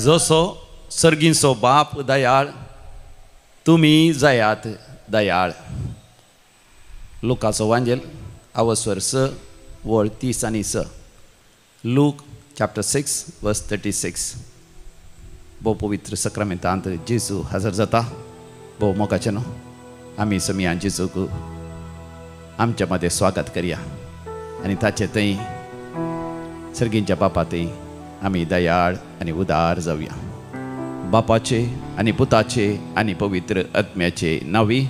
जसो सर्गींचो बाप दयाळ तुमी जायात दयाळ. लुकाचो वांजेल आवस्वर 6 वळ 30 आनी 6. Look chapter 6 verse 36. भोव पवित्र सक्रामेंतांत जेजू हजर जाता. भोव मोगाचें न्हू आमी समियान जेजूक आमच्या मदें स्वागत करया आनी ताचे थंय सर्गींच्या बापा थंय आमी दयाळ आनी उदार जावया. बापाचे आनी पुताचे आनी पवित्र आत्म्याचे नांवी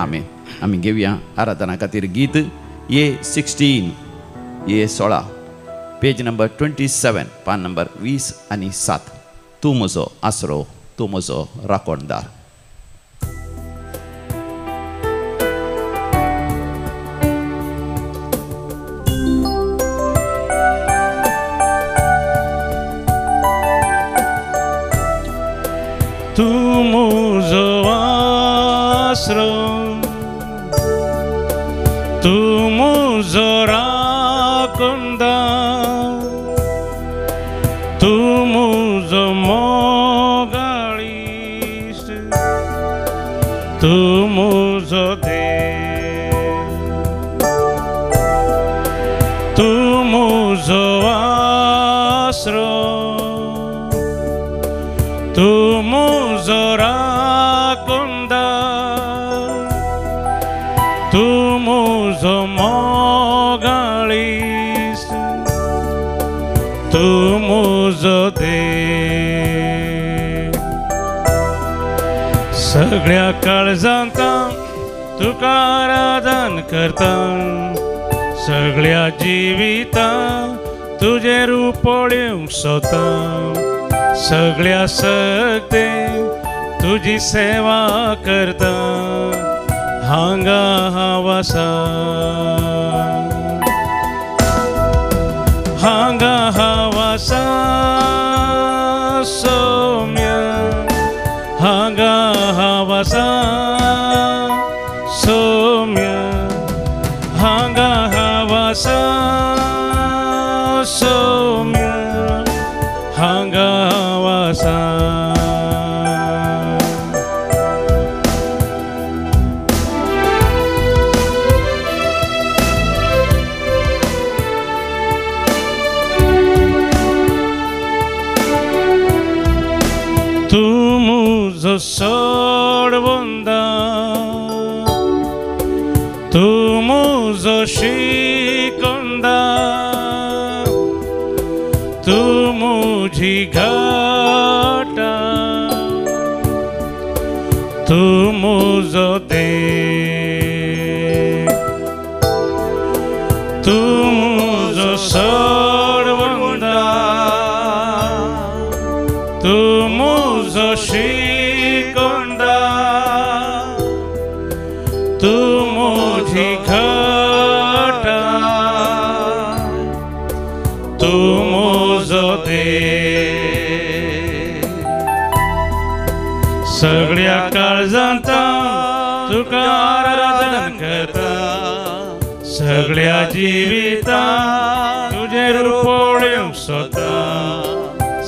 आमेन. आमी घेवया आराधना खातीर गीत ये 16 ये 16 पेज नंबर 27 पान नंबर 20 आनी 7. तूं म्हजो आसरो तूं म्हजो राखणदार. तूं म्हजो आसरो तूं म्हजो राखणदार. तूं म्हजो मोगाळीश तूं म्हजो देव. तूं म्हजो आसरो तूं म्हजो राखणदार. तूं म्हजो मोगाळीस तूं म्हजो देव. सगळ्या काळजांत तुका आराधन करता. सगळ्या जिवितांत तुजें रूप पळोवंक सोदता. सगळ्या सक्ते तुजी सेवा करता. हांगा हांव आसा हांगा हांव आसा सौम्य. हांगा हांव आसा सौम्य. हांगा हांव आसा सौम्य. हांगा हांव आसा. तूं म्हजो सोडवंदार. तूं म्हजो शिकवणदार. तूं म्हजी घाटा. तूं म्हजो देव. तूं म्हजो सोडवंदार. तूं म्हजो शिकवणदार. तूं म्हजी घाटा. तूं म्हजो देव. सगळ्या काळजांत तुका आराधन करता. सगळ्या जिवितांत तुजें रूप पळोवंक सोदता.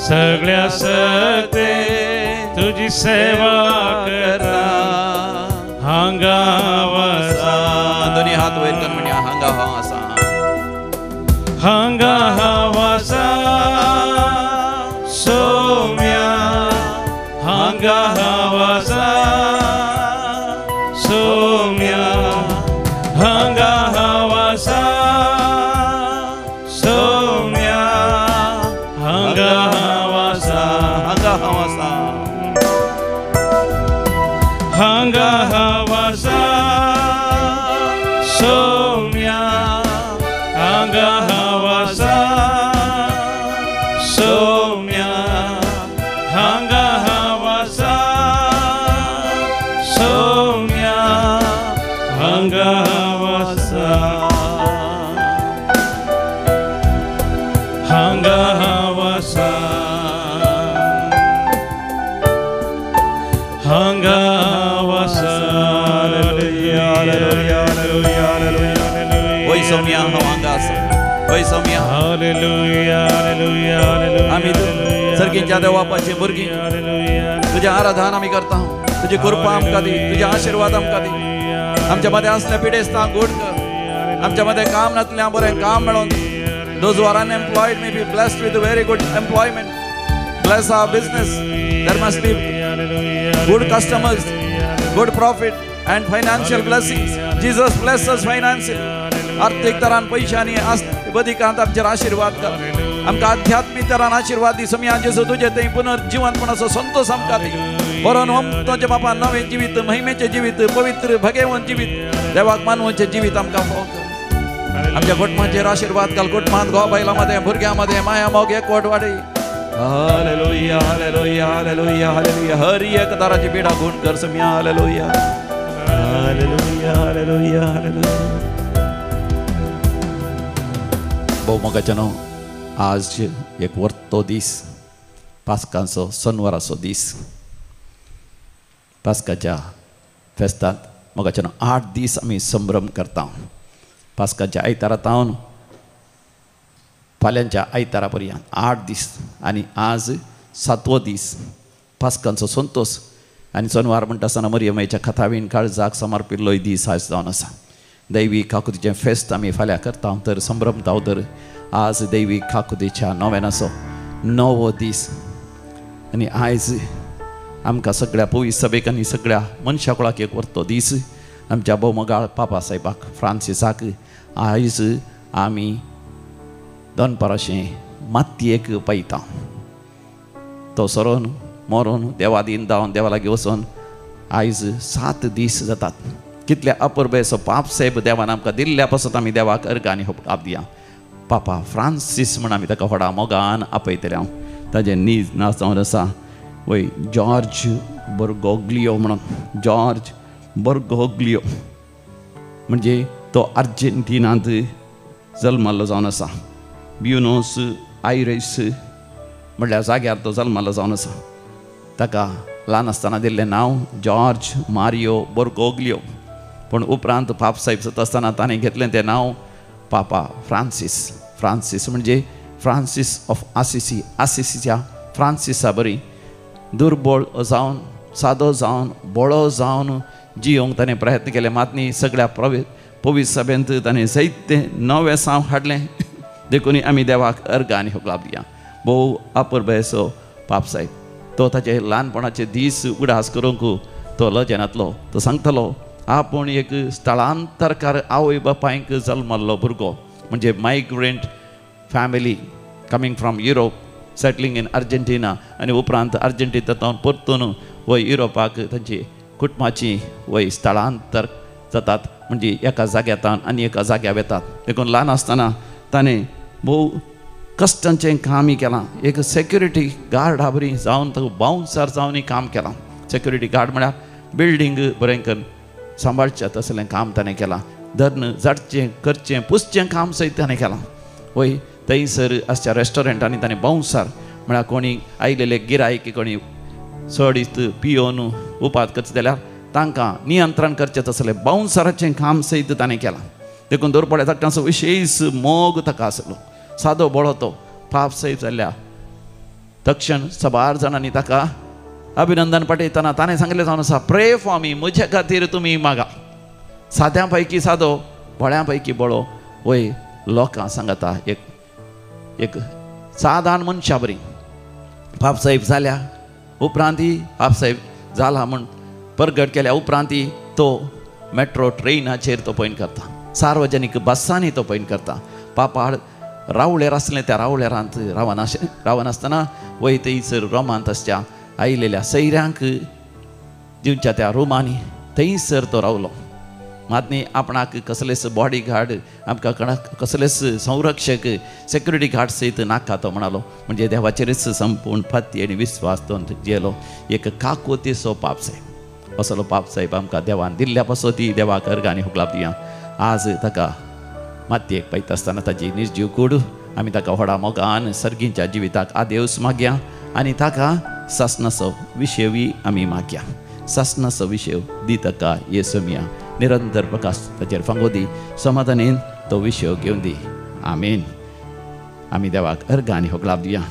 सगळ्या सक्ते तुजी सेवा करता. हांगा हांव आसा. दोनी हात वयर कर म्हणया हांगा हांव आसा. हांगा हांव आसा सौम्या. हांगा हांव आसा सौम्या. हांगा हांव आसा सौम्या. हांगा हांव आसा. हांगा हांव आसा. हांगा हांव आसा सौम्या. हांगा हांव आसा सौम्या. हांगा हांव आसा सौम्या. हांगा हांव आसा. हांगा हांव आसा. हांगा हांव आसा. वय सौम्या हांव हांगा आसा. होय सौम्या हालेलुया हालेलुया हालेलुया आम्ही सर्गींच्या देवापाची भुरगी तुझे आराधन आम्ही करता तुझी कृपा आमका दी तुझे आशीर्वाद आमका दी आमच्या मध्ये असल्या पिढेस्तां गोड कर आमच्या मध्ये काम नासल्या बरें काम मेळोन those who are unemployed may be blessed with a very good employment. Bless our business. There must be good customers, good profit and financial blessings. Jesus bless us financially. आर्थिक तरान पैशानी बदीकांत आमचेर आशीर्वाद कर आमकां आध्यात्मिक तरान आशीर्वाद दी समी जेजू तुझे थंय पुनर्जीवनपणाचो संतोष आमकां दी बरोन तुझे बापा नवे जिवीत महिमेचे जिवीत पवित्र भगेवन जिवीत देवाक मानवचे जिवीत आमकां फोव कर आमच्या कुटुंबाचेर आशीर्वाद घाल कुटुंबांत घोव बायलांमध्ये भुरग्यांमध्ये माया मोग एकवट वाडय हालेलुया हालेलुया हालेलुया हालेलुया हर एक दाराची पिडा गुण कर Samia hallelujah hallelujah hallelujah hallelujah भोव मोगाच्यानो आज एक वर्तो दीस पास्कांचो सोनवाराचो दीस पास्काच्या फेस्तांत मोगाच्यानो 8 दीस आमी संभ्रम करता पास्काच्या आयतारातावन फाल्यांच्या आयतारा पर्यंत 8 दीस आनी आज 7वो दीस पास्कांचो संतोष आनी सोनवार म्हणटा आसतना मरियमेच्या खतावीन काळजाक समर्पिल्लोय दीस आज जावन आसा दैवीक काकुतीचें फेस्त आमी फाल्यां करता तर संभ्रमता तर आज दैवीक काकुतीच्या नोवेनाचो 9वो दीस आनी आयज आमकां सगळ्या पवित्र सभेक आनी सगळ्या मनशा कुळाक एक व्हरतो दीस आमच्या भौमगाळ पापा साहेबाक फ्रांसिसाक आयज आमी दनपाराशें मातयेक पयता तो सरोन मरोन देवादीन जावन देवा लागीं वचोन आयज 7 दीस जातात कितले अपुर्बेचो पाप साहेब देवान आमकां दिल्ल्या पासत आमी देवाक अर्घ आनी आप दिया पापा फ्रांसीस म्हण आमी ताका व्हडा मोगान आपयतले हांव ताजें नीज नांव जावन आसा वय जॉर्ज बर्गोग्लियो म्हणून जॉर्ज बर्गोग्लियो म्हणजे तो अर्जेंटिनांत जल्मल्लो जावन आसा ब्युनोस आयरेस म्हणल्यार जाग्यार तो जल्मल्लो जावन आसा ताका ल्हान आसतना दिल्लें नांव जॉर्ज मारियो बर्गोग्लियो पूण उपरांत पाप साहेब जाता आसतना ताणें घेतलें तें नांव पापा फ्रांसीस म्हणजे फ्रांसीस ऑफ आसिसी आसिसीच्या फ्रांसिसा बरी दुर्बळ जावन सादो जावन बोळो जावन जियोंक ताणें प्रयत्न केले मात न्ही सगळ्या पवित्र सभेंत ताणें जायतें नवें सांव हाडलें देखून आमी देवाक अर्घ आनी होगलाब दिया भोव अपुर्बेचो पाप साहेब तो ताचे ल्हानपणाचे दीस उडास करूंक तो लजेनांतलो तो सांगतालो आपूण एक स्थळांतरकार आवय बापायक जल्मल्लो भुरगो म्हणजे migrant family coming from Europe settling in Argentina आनी उपरांत अर्जेंटिनांतल्यान परतून वय युरोपाक तांची कुटुंबाची वय स्थळांतर जातात म्हणजे एका जाग्यातान आनी एका जाग्यार येतात देखून ल्हान आसतना ताणें भोव कश्टांचें कामय केलां एक सेक्युरिटी गार्डा बरी जावन ताका बाउन्सर जावनय काम केलां सेक्युरिटी गार्ड म्हळ्यार बिल्डींग बरें करून सांबाळचें तसलें काम ताणें केलां धर्न झाडचें करचें पुसचें काम सयत ताणें केलां वय थंयसर आसच्या रेस्टॉरंटांनी ताणें बाउन्सर म्हळ्यार कोणी आयलेले गिरायक कोणी चडीत पियोन उपात करता जाल्यार तांकां नियंत्रण करचें तसलें बाउन्सराचें काम सयत ताणें केलां देखून दोरपड्या धाकट्यांचो विशेश मोग ताका आसलो सादो बळो तो पाप सैफ जाल्ल्या तक्षण 7 जाणांनी ताका अभिनंदन पाठयतना ताणें सांगलें जावन आसा प्रे फॉर मी म्हजे खातीर तुमी मागा साद्या पैकी सादो बळ्या पैकी बळो वय लोकां सांगता एक साधारण मनशा बरी पाप साहेब जाल्या उपरांती पाप साहेब जाला म्हण परगट केल्या उपरांती तो मेट्रो ट्रेनाचेर तो पयन करता सार्वजनीक बसांनी तो पयन करता पापाड रावळेर आसलें त्या रावळेरांत रावनासतना वय थंयसर रोमांत आसच्या आयिल्ल्या सैऱ्यांक दिवच्या त्या रुमांनी थंयसर तो रावलो मात न्ही आपणाक कसलेच बॉडी गार्ड आमकां कसलेच संरक्षक सेक्युरिटी गार्ड सयत नाका तो म्हणालो म्हणजे देवाचेरच संपूर्ण फती आनी विस्वास तो जेलो एक काकोतीचो पाप साहेब असलो पाप साहेब आमकां देवान दिल्ल्या पासो ती देवाक अर्घ आनी होगलाब दिया आज ताका मातयेक पयता आसतना ताजी निर्जीव कूड आमी ताका व्हडा मोगान सर्गींच्या जिविताक आदेवस मागया आनी ताका सासणाचो विशयवी आमी मागया सासणाचो विशय दी ताका येसू मिया निरंतर प्रकाश ताचेर फांगो दी समाधानेन तो विशय घेवन दी आमीन आमी देवाक अर्घ आनी होगलाप दिवया.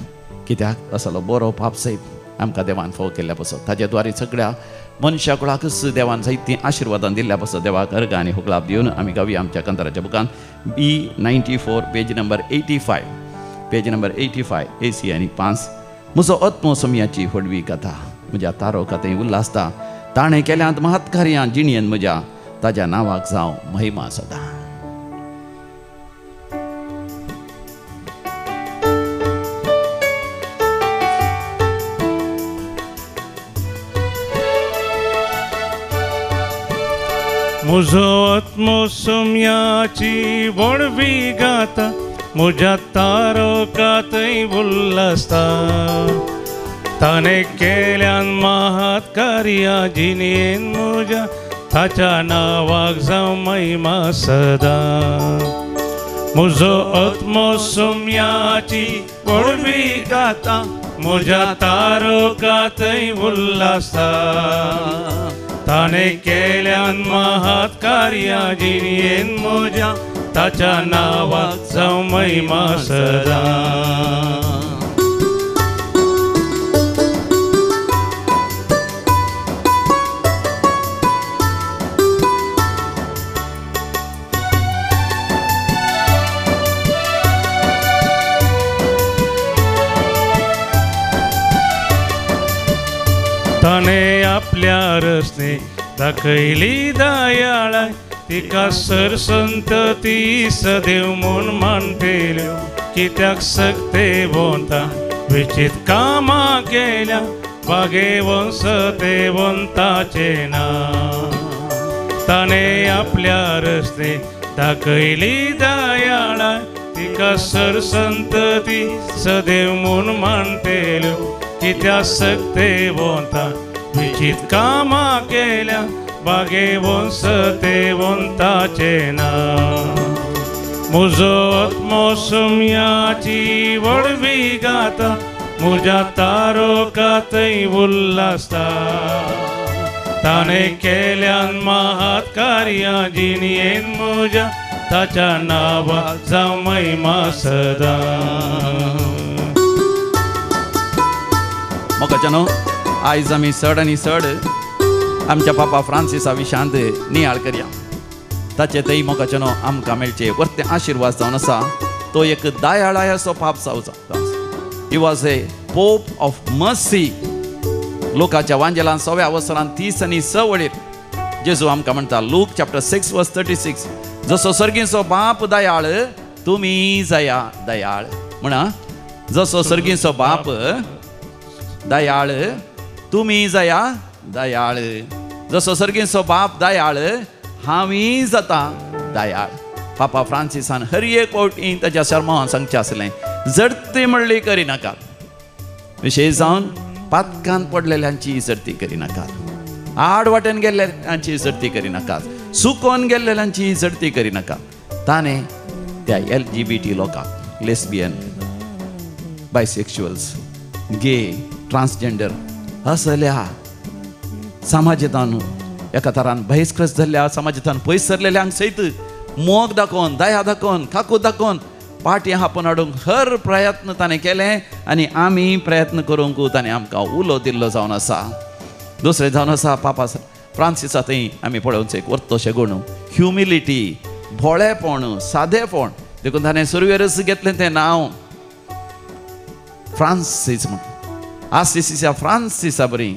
कित्याक असलो बरो पापसैत आमकां देवान फोव केल्ल्या पासून ताजे द्वारे सगळ्या मनशा कुळाकच देवान जायतीं आशिर्वादां दिल्ल्या पासून देवाक अर्घ आनी होगलाप दिवन आमी गावया आमच्या कंत्राच्या बुकान B94 पेज नंबर 85 AC आनी 5. म्हजो आत्मो सोमयाची व्हडवी कथा म्हज्या तारो कथेय उल्हासता. ताणें केल्यांत महत्कार्यां जिणयेन म्हज्या ताज्या नांवाक जावं महिमा सदां. म्हजो आत्मो सोम्याची व्हडवी गाता म्हज्या तारकांतय उल्हासता. ताणें केल्यान महत्कार्यां जिणयेन म्हज्या ताच्या नांवाक जावं महिमा सदां. म्हजो आत्मो सोम्याची व्हडवी गाता म्हज्या तारकांतय उल्हासता. ताणें केल्यान महत्कार्यां जिणयेन म्हज्या ताच्या नांवाक जावं महिमा सदां. ताणें आपल्या रस्ते दाखयली दयाळाय तिका सरसंतती सदैव म्हूण मानतेल्यो. कित्याक सक्ते वंता विचित कामां केल्या भाग्यवंत सतेवंताचे नांव. ताणें आपल्या रस्ते दाखयली दयाळाय तिका सरसंतती सदैव म्हूण मानतेल्यो. कित्या सक्ते वंता विचित कामां केल्या भाग्यवंत सतेवंताचे नांव. म्हजो आत्मो सोम्याची व्हडवी गाता म्हज्या तारकांतय उल्हासता. ताणें केल्यान महत्कार्यां जिणयेन म्हज्या ताच्या नांवाक जावं महिमा सदां. मोगाच्यानो आयज आमी चड आनी चड आमच्या पापा फ्रांसिसा विशांत नियाळ करया. ताचे थंय मोगाच्यानो आमकां मेळचे वर्ते आशिर्वाद जावन आसा तो एक दयाळाय असो पाप जावचो. He was a pope of mercy. लोकाच्या वांजेलान 6व्या वर्सांत 30 आनी 6 वळेर जेजू आमकां म्हणटा लूक चॅप्टर 6 वर्स 36 जसो सर्गीचो बाप दयाळ तुमी जाया दयाळ. म्हणा जसो सर्गीचो बाप दयाळ तुमी जाया दयाळ. जसो सर्गीचो बाप दयाळ हांवी जाता दयाळ. पापा फ्रांसिसान हर एक फावटी ताच्या शर्मांत सांगचें आसलें जडती म्हणली करिनाकात. विशेश जावन पातकांत पडलेल्यांची इजरती करिनाकात. आड वाटेन गेल्ल्यांची इजरती करिनाकात. सुकोन गेल्लेल्यांची इजरती करिनाकात. ताणें त्या LGBT लोकांक लेस्बियन बायसेक्शुअल्स गे ट्रान्सजेंडर असल्या समाजांतून एका तरान बहिष्कृत जाल्ल्या समाजांतून पयस सरलेल्यांक सयत मोग दाखोवन दया दाखोवन काकूत दाखोवन पाटी हापून हाडूंक हर प्रयत्न ताणें केले आनी आमी प्रयत्न करूंक ताणें आमकां उलो दिल्लो जावन आसा. दुसरें जावन आसा पापा फ्रांसिसा थंय आमी पळोवचें एक वर्तोशें गूण ह्युमिलिटी भोळेपण सादेपण देखून ताणें सुरवेरस घेतलें तें नांव फ्रांसीस म्हूण. आसिसीच्या फ्रांसिसा बरी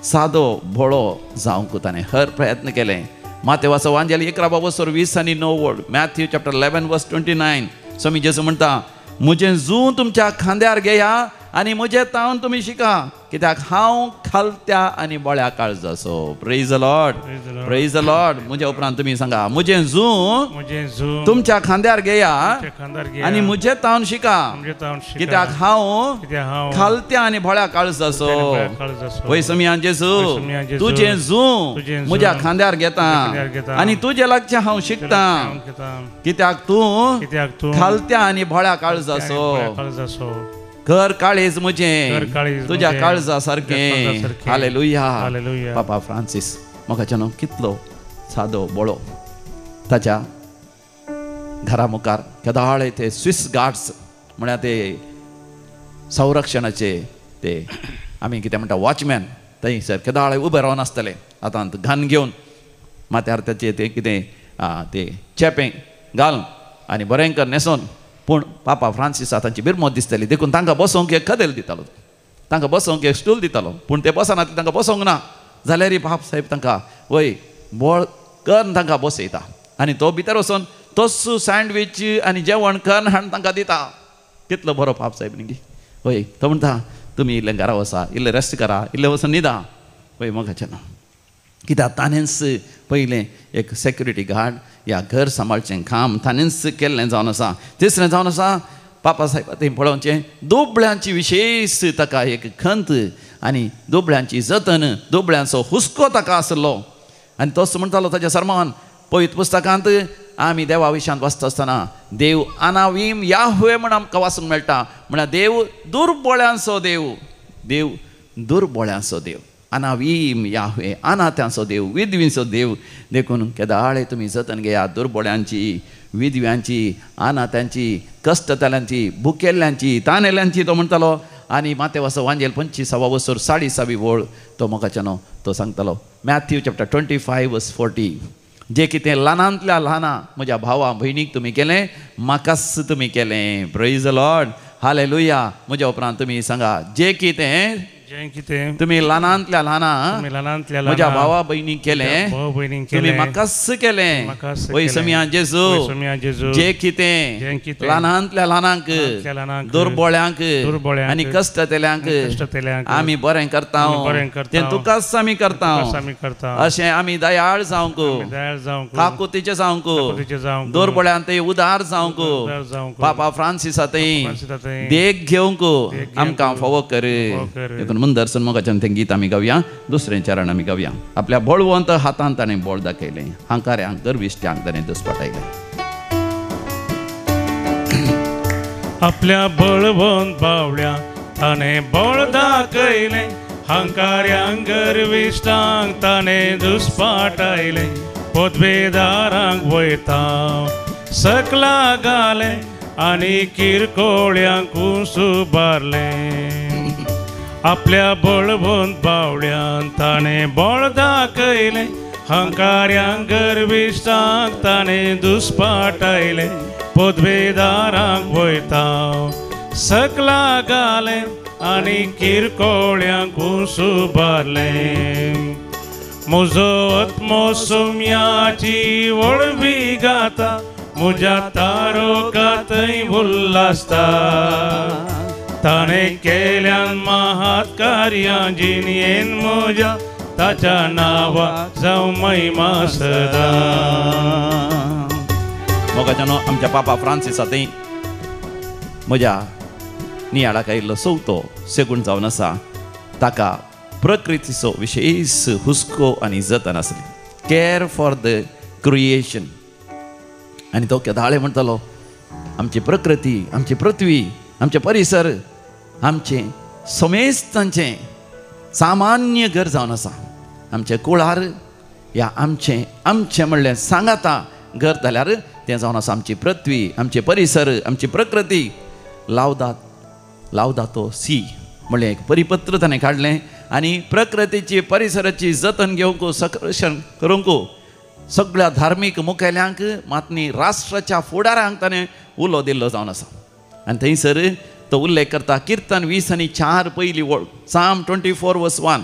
सादो भोळो जावंक ताणें हर प्रयत्न केले. मातेवाचो वांजेल 11 वर्सोर 20 आनी 9 मॅथ्यू चॅप्टर 11 वर्स 29 स्वामी जेजू म्हणटा म्हजें जूं तुमच्या खांद्यार घेया आनी म्हजें तावन तुमी शिका कित्याक हांव खालत्या आनी बळ्या काळजाचो. Praise the Lord praise the Lord. म्हज्या उपरांत तुमी सांगा म्हजें जूं तुमच्या खांद्यार घेया आनी म्हजें तावन शिका कित्याक हांव खालत्या आनी बळ्या काळजाचो. वय समियान जेजू तुजें जूं म्हज्या खांद्यार घेता आनी तुजे लागचें हांव शिकता कित्याक तूं खालत्या आनी बळ्या काळजाचो. कर काळीज म्हजें तुज्या काळजा सारकें. हालेलुया. पापा फ्रांसीस मोगाच्यानो कितलो सादो बळो. ताच्या घरा मुखार केदाळे ते स्विस गार्ड्स म्हळ्यार ते संरक्षणाचे ते आमी कितें म्हणटा वॉचमॅन थंयसर केदाळे उबे रावन आसतले आतां घान घेवन माथ्यार ताचे ते कितें ते चेपें घालून आनी बरेंकर न्हेसोन पूण पापा फ्रांसिसा तांची बिरमत दिसताली देखून तांकां बसोवंक एक कदेल दितालो तांकां बसोवंक एक स्टूल दितालो पूण ते बसना तांकां बसोवंक ना जाल्यार पाप साहेब तांकां वय बोळ करून तांकां बसयता आनी तो भितर वचोन तस्सू सँडवीच आनी जेवण करून हाडून तांकां दिता कितलो बरो पाप साहेब न्ही वय तो म्हणटा तुमी इल्लें घरा वसा इल्लें रेस्ट करा इल्लें वचून न्हिदा वय मोगाचें ना कित्याक ताणेंच पयलें एक सेक्युरिटी गार्ड ह्या घर सांबाळचें काम ताणेंच केल्लें जावन आसा तिसरें जावन आसा पापा साहेब थंय पळोवचें दुबळ्यांची विशेश ताका एक खंत आनी दुबळ्यांची जतन दुबळ्यांचो हुस्को ताका आसलो आनी तोच म्हणटालो ताच्या सर्मान पवित्र पुस्तकांत आमी देवा विशयांत वाचता आसतना देव अनावीम याहवे म्हण आमकां वाचूंक मेळटा म्हळ्यार देव दुर्बळ्यांचो देव देव दुर्बळ्यांचो देव अनावीम याहवे अनाथ्यांचो देव विधवींचो देव देखून केदाळे तुमी जतन घेयात दुर्बळ्यांची विधव्यांची अनाथ्यांची कश्टतल्यांची भुकेल्ल्यांची तानेल्यांची तो म्हणटालो आनी माते वाचो वांजेल 25 वर्सोर 40 वोळ तो मोगाच्यानो तो सांगतालो मॅथ्यू चॅप्टर 25:40 जे कितें ल्हानांतल्या ल्हाना म्हज्या भावा भयणीक तुमी केलें म्हाकाच तुमी केलें प्रेज द लॉर्ड हालेलुया म्हज्या उपरांत तुमी सांगा जे कितें तुमी ल्हानांतल्या ल्हाना म्हज्या भावा भयणीक केलें तुमी म्हाकाच केलें वय समिया जेजू जे कितें ल्हानांतल्या ल्हानांक दुर्बळ्यांक आनी कश्टतल्यांक आमी बरें करता तें तुकाच आमी करता अशें आमी दयाळ जावंक काकुतीचे जावंक दुर्बळ्यांत उदार जावंक पापा फ्रांसिसा थंय देख घेवंक आमकां फावो कर म्हणून दर्शन मोगाच्यान तें गीत आमी गावया दुसरें चरण आमी गावया आपल्या बळवंत हातांत ताणें बळ दाखयलें हांकाऱ्यांक गर्विश्ट्यांक ताणें दुस्पटायलें आपल्या बळवंत बावड्या ताणें बळ दाखयलें हांकाऱ्यांक गर्विश्टांक ताणें दुस्पटायलें पदवेदारांक वयता सकला घालें आनी किरकोळ्यांक सुबारलें आपल्या बळवंत बावड्यान ताणें बळ दाखयलें हंकाऱ्यांक गर्विश्टांक ताणें दुस्पटायलें पदवेदारांक वयता सकला घालें आनी किरकोळ्यांक सुबारलें म्हजो आत्मो सोम्याची वळवी गाता म्हज्या तारोकांतय उल्हासता ताणें केल्यान महात कार्यां जिणयेन म्हज्या ताच्या नांवा जावं महिमा सदा मोगाच्यानो आमच्या पापा फ्रांसिसा थंय म्हज्या नियाळाक आयिल्लो चवथो सेगूण जावन आसा ताका प्रकृतीचो विशेश हुस्को आनी जतन आसली केअर फॉर द क्रिएशन आनी तो केदाळे म्हणटालो आमची प्रकृती आमची पृथ्वी आमचे परिसर आमचें समेस्तांचें सामान्य घर जावन आसा आमचे कुळार या आमचें म्हणलें सांगाता घर जाल्यार तें जावन आसा आमची पृथ्वी आमचे परिसर आमची प्रकृती लावदातो सी म्हणलें एक परिपत्र ताणें काडलें आनी प्रकृतीची परिसराची जतन घेवंक संरक्षण करूंक सगळ्या धार्मीक मुखेल्यांक मातनी राष्ट्राच्या फुडाऱ्यांक ताणें उलो दिल्लो जावन आसा आनी थंयसर तो उल्लेख करता कीर्तन 20:4 पयली वळ साम 24:1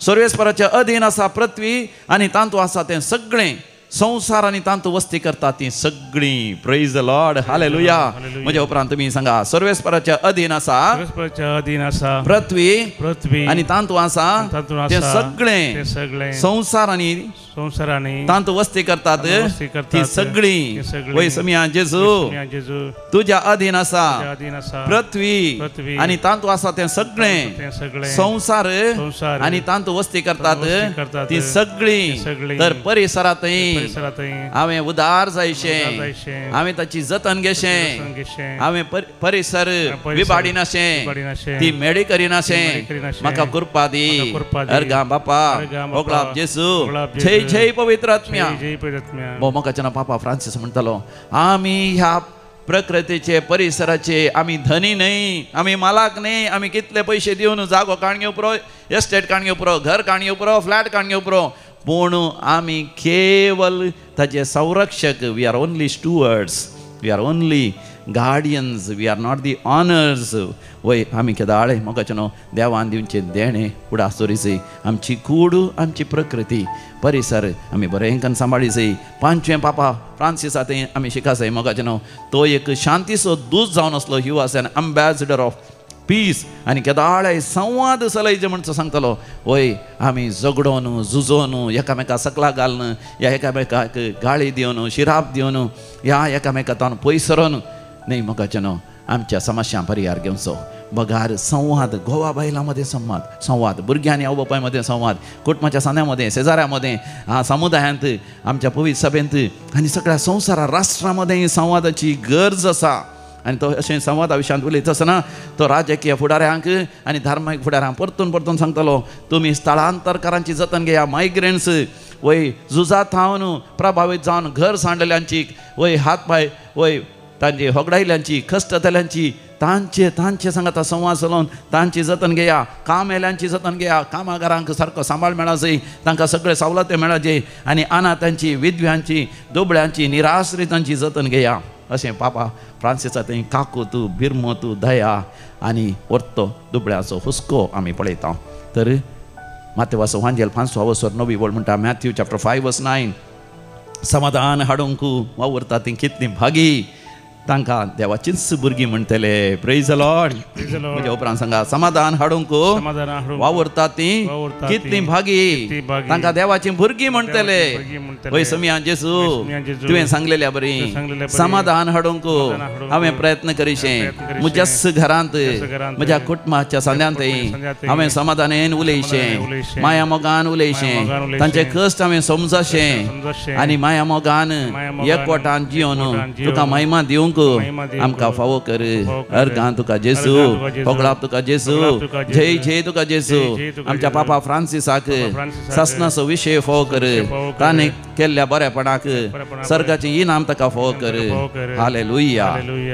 सर्वेस्पराच्या अधीन आसा पृथ्वी आनी तांतू आसा तें सगळें संसार आनी तांतू वस्ती करता ती सगळीं प्रेज द लॉर्ड हालेलुया म्हज्या उपरांत तुमी सांगा सर्वेस्पराच्या अधीन आसा पृथ्वी आनी तांतू आसा तें सगळें संसार आनी तांतू वस्ती करतात ती सगळीं वय समिया जेजू तुज्या अधीन आसा पृथ्वी आनी तांतू आसा तें सगळें संसार आनी तांतू वस्ती करतात ती सगळीं तर परिसरांतय हांवें उदार जायशें हांवें ताची जतन घेशें हांवें परिसर विबाडिनाशें ती मेडी करिनाशें म्हाका कृपा दी अर्गा बापा ओगलाब जेजू जय जय पवित्र आत्म्या मोगाच्यान पापा फ्रांसिस म्हणटालो आमी ह्या प्रकृतीचे परिसराचे आम्ही धनी नाही, आम्ही मालक नाही, आम्ही कितले पैसे दिवन जागो काणगे उपरो, एस्टेट काणगे उपरो, घर काणगे उपरो, फ्लॅट काणगे उपरो, पूण आम्ही केवल ताचे संरक्षक. We are only stewards, we are only guardians, we are not the owners. वय आमी केदाळे मोगाचें न्हू देवान दिवचें देणें उडासोरीसय आमची कूड, आमची प्रकृती परिसर आमी बरें करून सांबाळीसय. 5वें पापा फ्रांसिसा थंय आमी शिकासय मोगाचें न्हू तो एक शांतीचो दूत जावन आसलो. He was an ambassador of peace. आनी केदाळे संवाद चलयचे म्हणून सांगतलो. वय आमी झगडोन झुजोन एकामेका सकला घालन, या एकामेकाक गाळी दिवन शिराप दिवन, या एकामेकांतल्यान पयस सरोन नाही मोगाचें न्हू आमच्या समस्या परिहार घेवचो. बगार संवाद, घोवा बायलांमध्ये संवाद, भुरग्यां आनी आवय बापायमध्ये संवाद, कुटुंबाच्या सांद्यामध्ये, शेजाऱ्यामध्ये, समुदायांत, आमच्या पवित्र सभेंत आनी सगळ्या संवसारा राष्ट्रामध्ये संवादाची गरज आसा. आनी तो अशें संवादा विशयांत उलयता आसतना तो राजकीय फुडाऱ्यांक आनी धार्मीक फुडाऱ्यांक परतून परतून सांगतलो तुमी स्थळांतरकारांची जतन घेया. मायग्रेंट्स वय झुजात थावन प्रभावीत जावन घर सांडलेल्यांची, वय हात पाय वय तांची होगडायल्यांची, कश्टतल्यांची, तांचे सांगात संवाद चलोवन तांची जतन घेया. काम येल्यांची जतन घेया. कामागारांक सारको सांबाळ मेळाचे, तांकां सगळे सवलती मेळाचे आनी अनाथांची, विधव्यांची, दुबळ्यांची, निराश्रितांची जतन घेया. अशें पापा फ्रांसिसा थंय काकूत, भिरमत, दया आनी वर्तो दुबळ्याचो हुस्को आमी पळयता. तर मातेवाचो वांजेल 5:9 म्हणटा मॅथ्यू चॅप्टर 5:9 समाधान हाडूंक वावरता ती कितली भागी तांकां देवाचीच भुरगीं म्हणटले. Praise the Lord. म्हणजे उपरांत सांगा समाधान हाडूंक वावरता ती कितली भागी तांकां देवाची भुरगीं म्हणटले. वय समिया जेसू तुवें सांगलेल्या बरी समाधान हाडूंक हांवें प्रयत्न करीशे. म्हज्याच घरांत म्हज्या कुटुंबाच्या सांद्यांत हांवें समाधानान उलयशें, माया मोगान उलयशें, तांचे कश्ट हांवें समजशें आनी माया मोगान एकवटान जिवन तुका महिमा दिवंक आमकां फावो कर. अर्गां तुका जेसू, होगळाप तुका जेसू, जय जय तुका जेसू. आमच्या पापा फ्रांसिसाक सासनाचो विशय फावो कर. ताणें केल्ल्या बरेपणाक सर्गाचें इनाम ताका फावो कर. Hallelujah,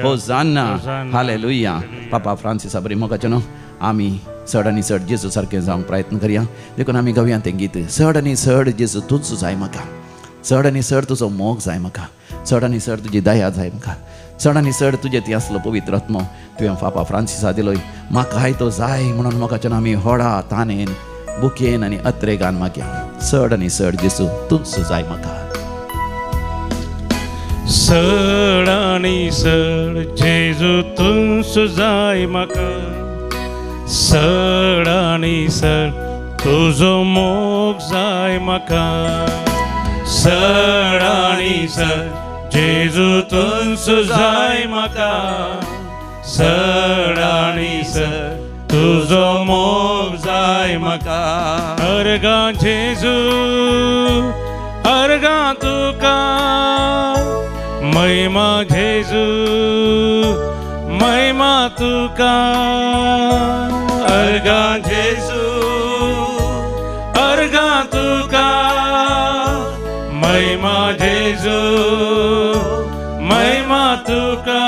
होसाना, hallelujah. पापा फ्रांसिसा बरी मोगाचें न्हू आमी चड आनी चड जेजू सारकें जावंक प्रयत्न करया. देखून आमी गावया तें गीत चड आनी चड जेजू तूंच जाय म्हाका, चड आनी चड तुजो मोग जाय म्हाका, चड आनी चड तुजी दया जाय म्हाका, चड आनी चड तुजें ती आसलो पवित्र आत्मो तुवें पापा फ्रांसिसा दिलोय. म्हाकाय तो जाय म्हणून मोगाचें आमी व्हडा ताणेन बुकेन आनी अत्रेगान मागया. चड आनी चड जेजू तूंच जाय म्हाका. चड आनी चड जेजू तूंच जाय म्हाका, चड आनी चड तुजो मोग जाय म्हाका, चड आनी चड जेजू तूंच जाय म्हाका, चड आनी चड तुजो मोग जाय म्हाका. अर्गां जेजू अर्गां तुका महिमा जेजू महिमा तुका. अर्गां जेजू अर्गां तुका महिमा जेजू महिमा तुका.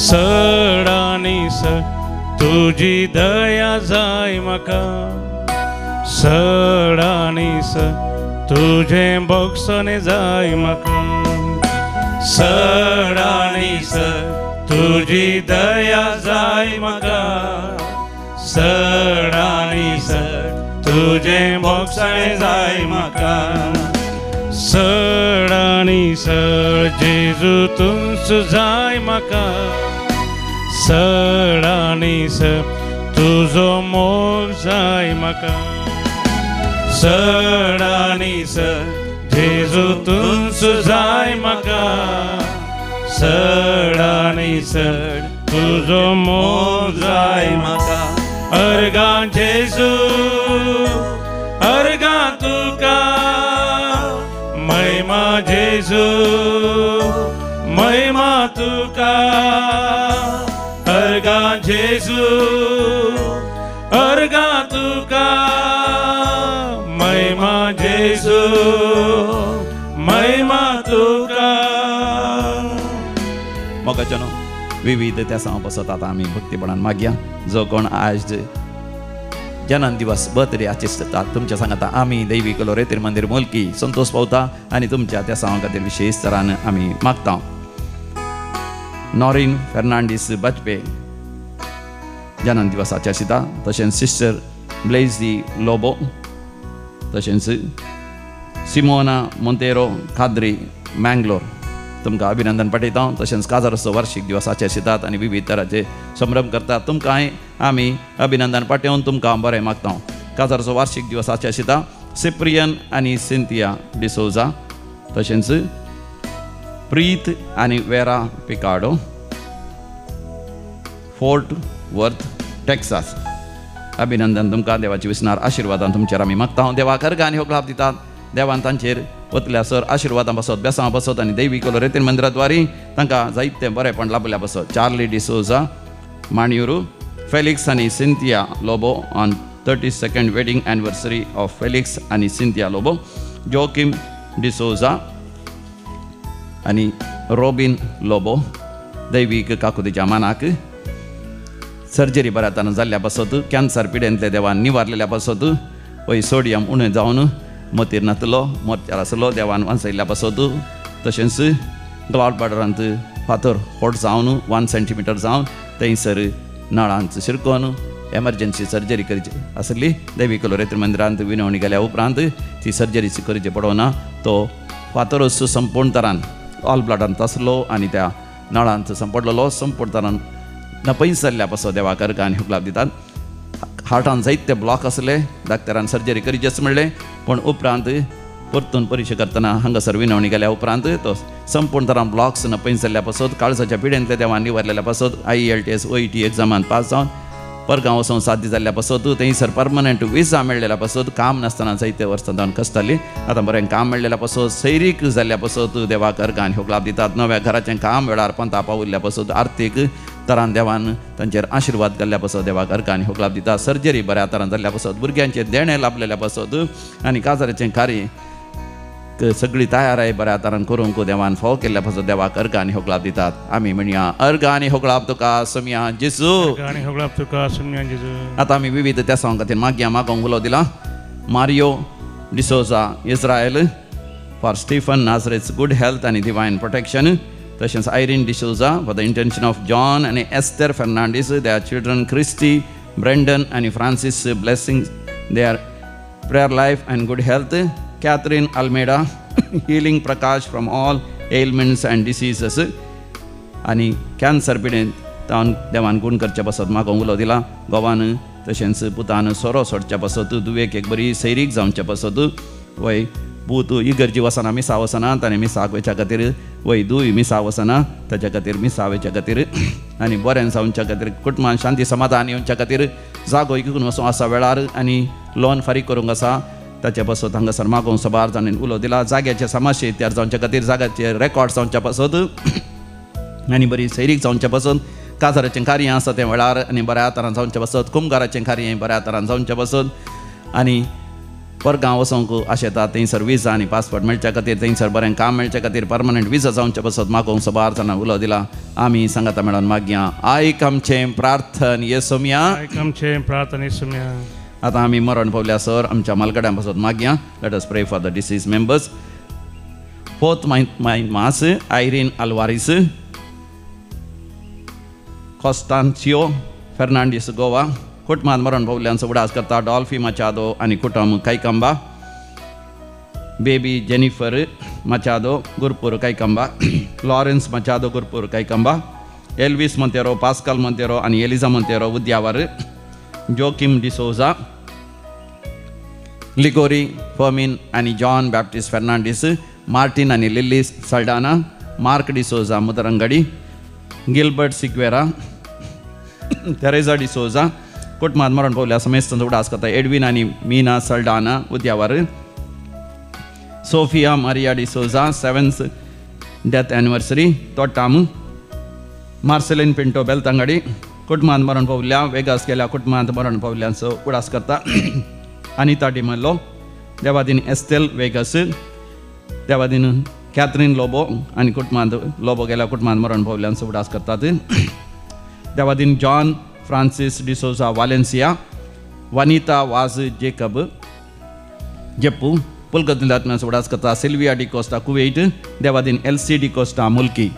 चड आनी चड तुजी दया जाय म्हाका, चड आनी चड तुजें बक्षणे जाय म्हाका, चड आनी चड तुजी दया जाय म्हाका, चड आनी चड तुजें बक्षणे जाय म्हाका. चड आनी चड जेजू तूंच जाय म्हाका, चड आनी चड तुजो मोग जाय म्हाका, चड आनी चड जेजू तूंच जाय म्हाका, चड आनी चड तुजो मोग जाय म्हाका. अर्गां जेजू अर्गां तुका महिमा जेजू महिमा तुका. अर्गां जेजू अर्गां तुका लोकांच्या विविध त्या सांग बसत आता आम्ही भक्तीपणान मागया जो कोण आज जन्म दिवस बर्थडे आचरितात तुमच्या सांगाता आम्ही दैवी कलोरेतीर मंदिर मोलकी संतोष पावता आणि तुमच्या त्या सांगा खातीर विशेष तरान आम्ही मागता नॉरिन फेर्नांडीस बचपे जन्म दिवस आचरिता तशेंच सिस्टर ब्लेझी लोबो तशेंच सिमोना मोंतेरो खाद्री मँगलोर तुमकां अभिनंदन पाठयता तशेंच काजारचो वार्षिक दिवस आचरितात आनी विविध तरांचे संभ्रम करतात तुमकांय आमी अभिनंदन पाठवून तुमकां बरें मागता काजारचो वार्षिक दिवस आचरिता सिप्रियन आनी सिंथिया डिसोजा तशेंच प्रीत आनी वेरा पिकाडो फोर्ट वर्थ टेक्सास अभिनंदन तुमकां देवाची विस्नार आशिर्वादान तुमचेर आमी मागता देवाक अर्घ आनी होक लाभ दितात देवान तांचेर वतल्या सर आशिर्वादां बसत बेसां बसत आनी दैवी कलोरेतीर मंदिराद्वारी तांकां जायते बरेंपण लाभल्या बसत चार्ली डिसोजा माणियुरू फेलिक्स आनी Cynthia Lobo on 32nd wedding anniversary of Felix आनी सिंथिया लोबो जोकिम डिसोजा आनी रोबिन लोबो दैवीक काकुतीच्या मानाक सर्जरी बऱ्यातान जाल्ल्या बसत कॅन्सर पिडेंतले देवान निवारलेल्या बसत वय सोडियम उणें जावन मतीर नातलो मोर्चार आसलो देवान वांचयल्ल्या बसत तशेंच ग्लॉड बॉर्डरांत फातर होट जावन 1 सेंटीमीटर जावन थंयसर नळांत शिरकोन एमर्जन्सी सर्जरी करची आसली दैवी कलोरेतीर मंदिरांत विनवणी गेल्या उपरांत ती सर्जरी करची पडोना तो फातरूच संपूर्ण तरान ऑल ब्लडांत आसलो आनी त्या नळांत संपडलेलो संपूर्ण तरान नपयस जाल्ल्या पासो देवाक अर्घ आनी होक लाभ दितात हार्टान जायते ब्लॉक आसले डाक्टरान सर्जरी करचेच म्हणलें पण उपरांत परतून परीक्षा करतना हांगासर विनवणी गेल्या उपरांत तो संपूर्ण तरान ब्लॉक्स नपयस जाल्ल्या पासत काळजाच्या पिडेंतले देवान निवारलेल्या पासत IELTS OET एग्जामांत पास जावन परगांव वचून साध्य जाल्ल्या पासत थंयसर परमनंट विजा मेळ्ळेल्या पासत काम नासतना जायते वर्सां जावन कश्टाली आतां बरें काम मेळ्ळेल्या पासत सैरीक जाल्ल्या पासत देवाक अर्घ आनी होक लाभ दितात नव्या घराचें काम वेळार पंता पावयल्ल्या पासत आर्थीक तरान देवान तांचेर आशिर्वाद घाल्ल्या पासत देवाक अर्घ आनी होक लाभ दितात सर्जरी बऱ्या तरान जाल्ल्या पासत भुरग्यांचे देणे लाभलेल्या पासत आनी काजाराचें कार्य सगळी तयाराय बऱ्या तरान करूंक देवान फाव केल्ल्या पासत देवाक अर्घ आनी होक लाभ दितात आमी म्हणया अर्घ आनी होक लाभ तुका सोम्या जेजू आनी होक लाभ तुका सोम्या जेजू आतां आमी विविध त्या सांग खातीर मागया मागोंक उलो दिला Mario D'Souza Israel for Stephen Nazareth's good health आनी डिवायन प्रोटेक्शन तशेंच Irene D'Souza for the intention of John आनी Esther Fernandes their children Christy Brendan आनी Francis blessing their prayer life आनी good health Catherine Almeida healing Prakash from all ailments and diseases आणि cancer पिडेंत तावन देवान गुण करच्या पासत मागोंक उलो दिला गोवान तशेंच पुतान सोरो सोडच्या पासत दुवेक एक बरी सैरीक जावच्या पासत वय पूत इगर्जी वसना मिसा वसनात आनी मिसाक वेच्या खातीर वय दूय मिसा वसना ताच्या खातीर मिसा वेच्या खातीर आनी बरें जावच्या खातीर कुटुंबान शांती समाधान येवच्या खातीर जागो इकून वचूं आसा वेळार आनी लोन फारीक करूंक आसा ताचे पासत हांगासर मागोंक सबार जाणीन उलो दिला जाग्याचे समस्या इत्यार जावच्या खातीर जाग्याचे रेकॉर्ड जावच्या पासत आनी बरी सैरीक जावच्या पासत काजाराचें कार्य आसा तें वेळार आनी बऱ्या तरान जावच्या पासत कुंभाराचें कार्य बऱ्या तरान जावच्या पासत आनी परगांव वचोंक आशेता थंयसर विजा आनी पासपोर्ट मेळच्या खातीर थंयसर बरें काम मेळच्या खातीर परमनंट विजा जावच्या पासत मागोंक सबार जाणां उलो दिला आमी सांगाता मेळोन मागया आयक आमचें प्रार्थन येसोम्या आयक आमचें प्रार्थन येसोम्या आतां आमी मरण पावल्या सर आमच्या मालगड्यां पासत मागया let us pray for the deceased members fourth mass Irene Alvares Constancio Fernandes Goa कुटुंबांत मरण पावल्यांचो उडास करता डॉल्फी मचादो आनी कुटुंब Kaikamba baby Jennifer Machado Gurpur Kaikamba Lawrence Machado Gurpur Kaikamba Elvis Monteiro Pascal Monteiro आनी Eliza Monteiro Udyavar Joachim D'Souza Ligory Firmin आनी जॉन बॅप्टिस्ट फेर्नांडीस मार्टिन आनी Lily Saldanha Mark D'Souza Mudarangadi Gilbert Sequeira Tereza D'Souza कुटुंबांत मरण पावल्या समेस्त उडास करता एडविन आनी Meena Saldanha Udyavar Sophia Maria D'Souza 7th death anniversary Thotam Marceline Pinto Belthangady कुटुंबांत मरण पावल्या वेगास गेल्या कुटुंबांत मरण पावल्यांचो उडास करता अनिता डिमल्लो देवादीन एस्तेल वेगस देवादीन कॅथरीन लोबो आणि कुटुंबांत लोबो गेल्या कुटुंबांत मरण पावल्यांचो उडास करतात. देवादीन John Francis D'Souza Valencia, Vanita Vaz Jacob Jeppu पुलकतीन आत्म्याचो उडास करता. सिल्विया डिकोस्टा कुवेट, देवादीन एलसी डिकोस्टा मुल्की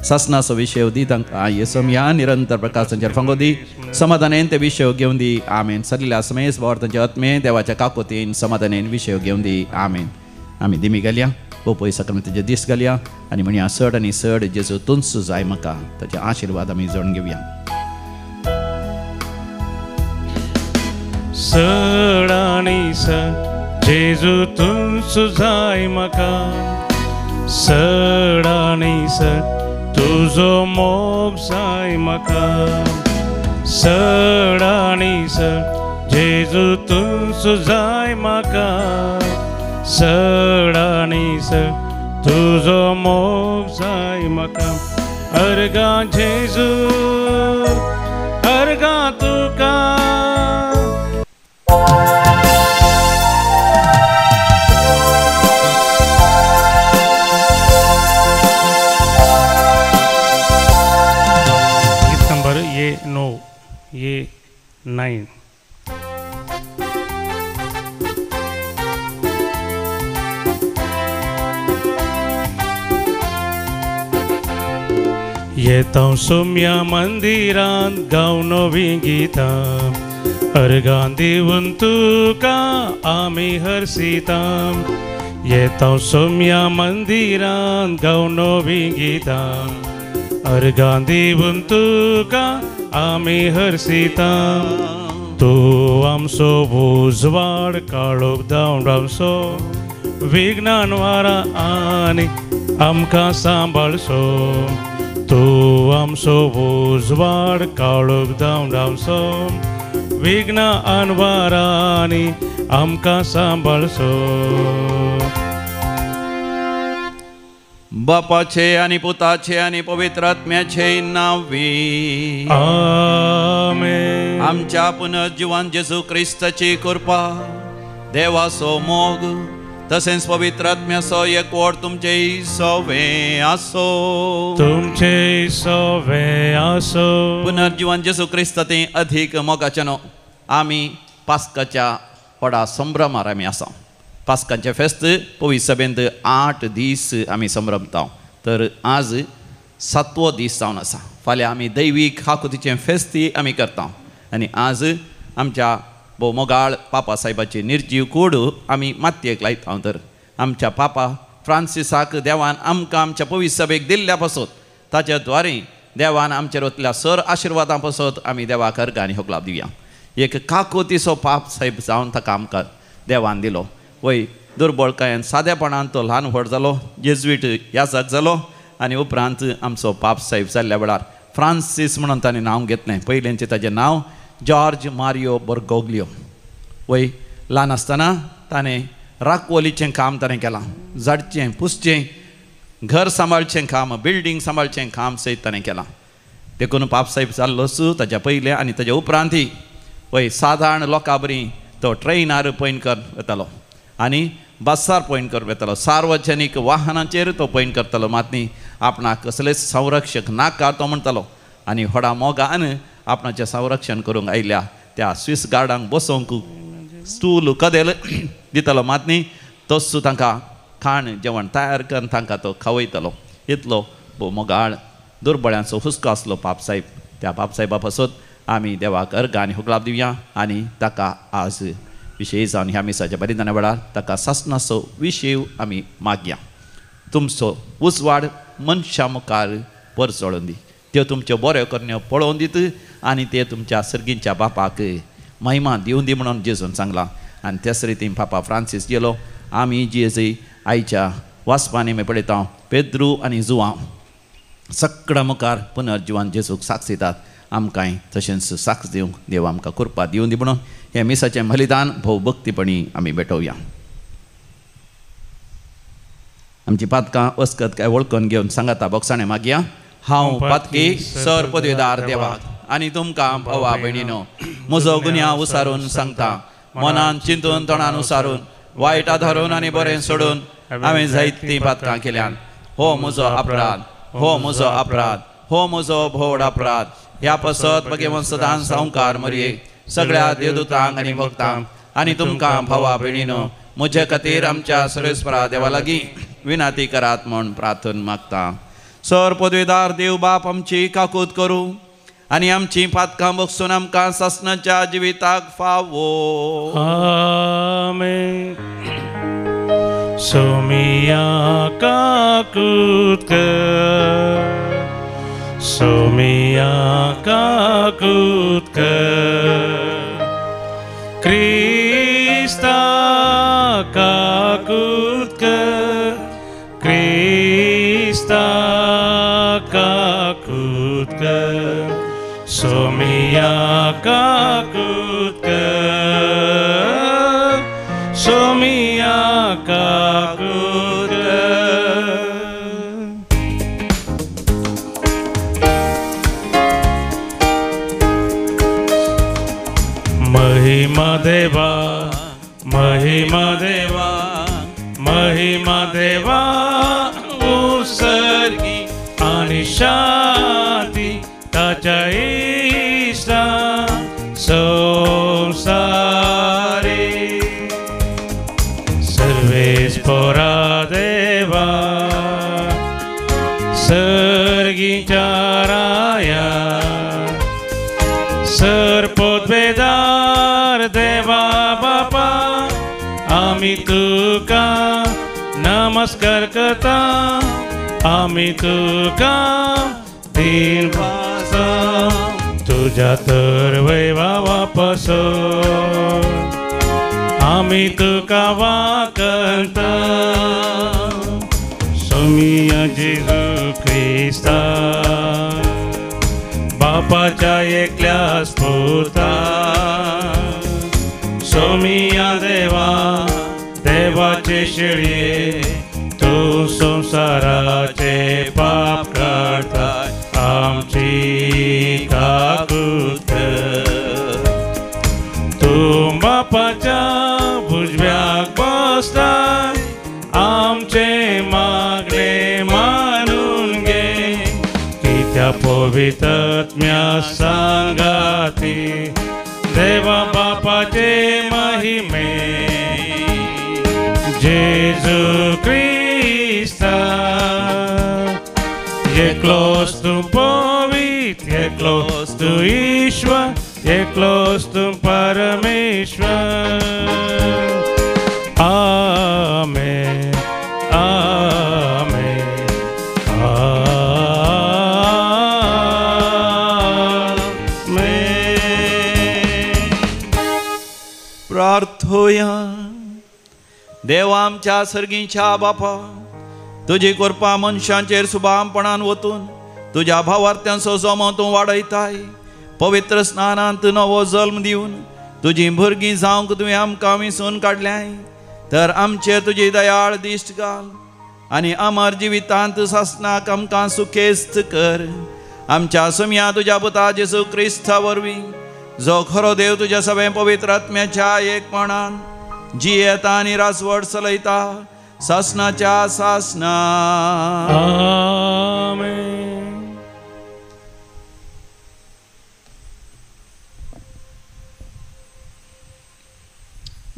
ससनाचो विषय दी तांकां येसमिया निरंतर प्रकाशांचेर फंगो दी, समाधानेन ते विषय घेवन दी. आमेन. सगल्या समेस वार्तांचे आत्मे देवाच्या काकोतीन समाधानेन विषय घेवन दी. आमेन. आमी दिमी घालया, पोपोय सक्रामेंताचे दीस घालया आनी म्हणया सड आनी सड जेजू तुंच जाय म्हाका, ताचे आशिर्वाद आमी जोडून घेवया. सड आनी सड जेजू तुंच जाय म्हाका, सड आनी सड तुजो मोग जाय म्हाका, सड आनी सड जेजू तुंच जाय म्हाका, सड आनी सड तुजो मोग जाय म्हाका. अर्गा जेजू अर्गा तुका. ये 9. येतां सोम्या मंदिरांत गांव नवीं गितां, अर्गां दिवन तुका आमी हरसितां. येतां सोम्या मंदिरांत गांव नवीं गितां, अर्गां दिवन तुका आमी हरसितां. तूं आमचो उजवाड काळोख धांवड आमचो, विघ्नान वारा आनी आमकां सांबाळचो. तूं आमचो उजवाड काळोख धांवड आमचो, विघ्ना आन वारांनी आमकां सांबाळचो. बापाचे आनी पुताचे आनी पवित्र आत्म्याचे नांवी आमेन. आमच्या पुनर्जीवन जेजू क्रिस्ताची कृपा, देवाचो मोग तसेच पवित्र आत्म्याचो एकवट तुमचे सवे आसो. तुमचे सवे आसो. पुनर्जीवन जेजू क्रिस्ताचे अधिक मोगाचे न्हू, आमी पास्काच्या व्हडा संभ्रमार आमी आसा. पास्कांचे फेस्त पवित्र सभेंत 8 दीस आमी संभ्रमता, तर आज 7वो दीस जावन आसा. फाल्यां आमी दैवीक हाकुतीचें फेस्ती आमी करता आनी आज आमच्या भोव मोगाळ पापा साहेबाची निर्जीव कूड आमी मातयेक लायता. तर आमच्या पापा फ्रांसिसाक देवान आमकां आमच्या पवित्र सभेक दिल्ल्या पासत, ताच्या द्वारे देवान आमचेर वतल्या सर आशिर्वादां पासत आमी देवाक अर्गांनी होगलाब दिवया. एक काकोतीचो पाप साहेब जावन ताका आमकां देवान दिलो. वय दुर्बळकायेन सादेपणान तो ल्हान व्हड जालो, जेजुईट याजक जालो आनी उपरांत आमचो पाप साहेब जाल्ल्या वेळार फ्रांसीस म्हणून ताणें नांव घेतलें. पयलींचें ताचें नांव जॉर्ज मारियो बर्गोग्लियो. वय ल्हान आसतना ताणें राखवलीचें काम ताणें केलां, झाडचें पुसचें, घर सांबाळचें काम, बिल्डींग सांबाळचें काम सयत ताणें केलां. देखून पाप साहेब जाल्लोच ताच्या पयलें आनी ताच्या उपरांतय वय साधारण लोकां बरी तो ट्रेनार पैंगीणकर वतालो आनी बसार पैंगीणकर वतालो, सार्वजनीक वाहनाचेर तो पैंगीण करतालो. मातनी आपणाक कसलेच संरक्षक नाका तो म्हणटालो आनी व्हडा मोगान आपणाचें संरक्षण करूंक आयिल्ल्या त्या स्विस गार्डांक बसोवंक स्टूल कदेल दितालो. मातनी तोच तांकां खाण जेवण तयार करून तांकां तो खावयतालो. इतलो मोगाळ दुर्बळ्यांचो हुस्को आसलो पाप साहेब. त्या पाप साहेबा पासत आमी देवाक अर्गां आनी होगलाब दिवया आनी ताका आज विशेश जावन ह्या मिसाच्या बलिदाना वेळार ताका सासणाचो विशय आमी मागया. तुमचो उजवाड मनशा मुखार परचळून दी, त्यो तुमच्यो बऱ्यो करण्यो पळोवन दीत आनी ते तुमच्या सर्गींच्या बापाक महिमा दिवन दी म्हणून जेजून सांगलां. आनी त्याच रितीन पापा फ्रांसीस गेलो. आमी जेजय आयच्या वाचपांनी आमी पळयता पेद्रू आनी जुवांव सगळ्या मुखार पुनर्जीवन जेजूक साक्ष दितात. आमकांय तशेंच साक्ष दिवंक देव आमकां कृपा दिवन दी म्हणून हे मिसाचें बलिदान भोव भक्तीपणी आमी भेटोवया. आमची पातकां वस्कत काय वळखून घेवन सांगाता बोक्साणें मागया. हांव पातकी सर पदवीदार देवाक आनी तुमकां भवा भयणीनो म्हजो गुन्यांव उसारून सांगता. मनान चिंतून तोंडान उसारून वायटा धरून आनी बरें सोडून हांवें जायतीं पातकां केल्यान हो म्हजो अपराध, हो म्हजो अपराध, हो म्हजो भोवड अपराध. ह्या पसत भगवंत सदां संवकार मरये सगळ्या देवदूतांक आनी भक्तांक आनी तुमकां भावा भयणीनो म्हजे खातीर आमच्या सर्वेस्परा देवा लागीं विनाती करात म्हूण प्रार्थना मागता. सर पदवेदार देव बाप आमची काकूत करूं आनी आमची पातकां बगसून आमकां ससनाच्या जिविताक फावो. आमेन. सोमिया काकूत कर, सोमिया काकूत कर, क्रिस्ता काकूत कर, क्रिस्ता काकूत कर, सोमिया काकूत कर, सोमिया काकूत कर. महिमा देवा, महिमा देवा, महिमा देवा, उसर्गी आणि शांती ताच्या इष्टा संसारी. सर्वेस्परा देवा, सर्गीच्या राया, सरपदवेदार देवा बापा, आम्ही तुका नमस्कार करता, आम्ही तुका दिन वासा तुझ्या तर वैवा वापस आम्ही तुका वाकता. सोमिया जेजू ख्रिस्ता बापाच्या एकल्या स्फूर्ता, सोमिया देवा, देवाचे शेळये तू संसाराचे पाप काढता, आमची काकूत तू बापाच्या भुजव्याक बसताय, आमचे मागणे मानून घे, की त्या पवित्रात्म्या सांगाती देवा बापाचे महिमे. जेजू क्रिस्ता एकलोस तू पवित्र, एकलोस तू ईश्वर, एकलोस तू परमेश्वर. आमेन, आमेन, आमेन. प्रार्थोया. देवा आमच्या सर्गीच्या बापा, तुजी कृपा मनशांचेर सुभामपणान वतून तुज्या भावार्थ्यांचो जमो तूं वाडयताय. पवित्र स्नानांत नवो जल्म दिवन तुजी भुरगीं जावंक तुवें आमकां विंसून काडल्याय, तर आमचेर तुजी दयाळ दिश्ट घाल आनी अमर जिवितांत सासनाक आमकां सुखेस्त कर. आमच्या सुम्या तुज्या पुता जेजू क्रिस्ता वरवीं, जो खरो देव तुज्या सगळे पवित्र आत्म्याच्या एकपणान जियेता आनी रासवड चलयता सासनाच्या सासना. आमेन.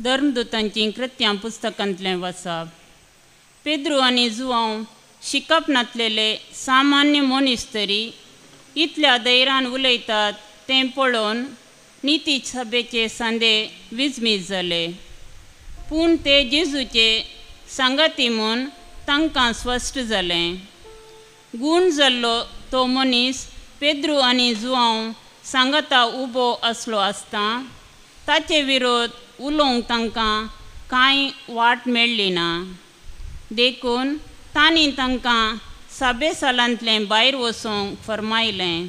धर्मदूतांची कृत्यां पुस्तकांतलें वाचप. पेद्रू आनी जुआंव शिकप नासलेले सामान्य मनीस तरी इतल्या धैर्यान उलयतात तें पळोवन निती सभेचे सांदे विजमीत जाले. पूण ते जेजूचे सांगाती म्हूण तांकां स्पश्ट जालें. गूण जाल्लो तो मनीस पेद्रू आनी जुआंव सांगाता उबो आसलो आसता ताचे विरोध उलोवंक तांकां कांय वाट मेळ्ळी ना. देखून तांणी तांकां सभे सालांतलें भायर वचोंक फरमायलें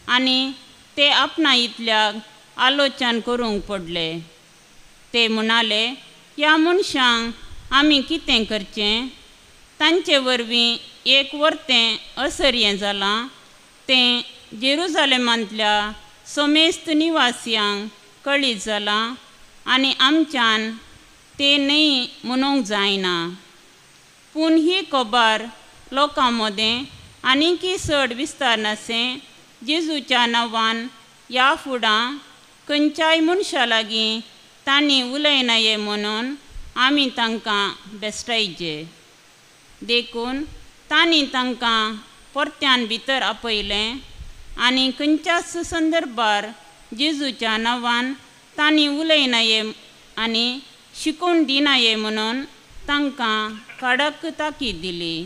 आनी ते आपणा इतल्याक आलोचन करूंक पडले. ते म्हणाले, ह्या मनशांक आमी कितें करचें? तांचे वरवीं एक वर्तें असर्यें जालां तें जेरुजालेमांतल्या समेस्त निवासियांक कळीत जालां आनी आमच्यान तें न्ही म्हणूंक जायना. पूण ही खबर लोकां मदें आनीकय चड विस्तारनासें जेजूच्या नांवान ह्या फुडां खंयच्याय मनशा लागीं तांणी उलयनाये म्हणून आमी तांकां बेश्टायचे. देखून तांणी तांकां परत्यान भितर आपयलें आनी खंयच्याच संदर्भार जेजूच्या नांवान तांणी उलयनाये आनी शिकोवन दिनाये म्हणून तांकां कडक ताकीद दिली.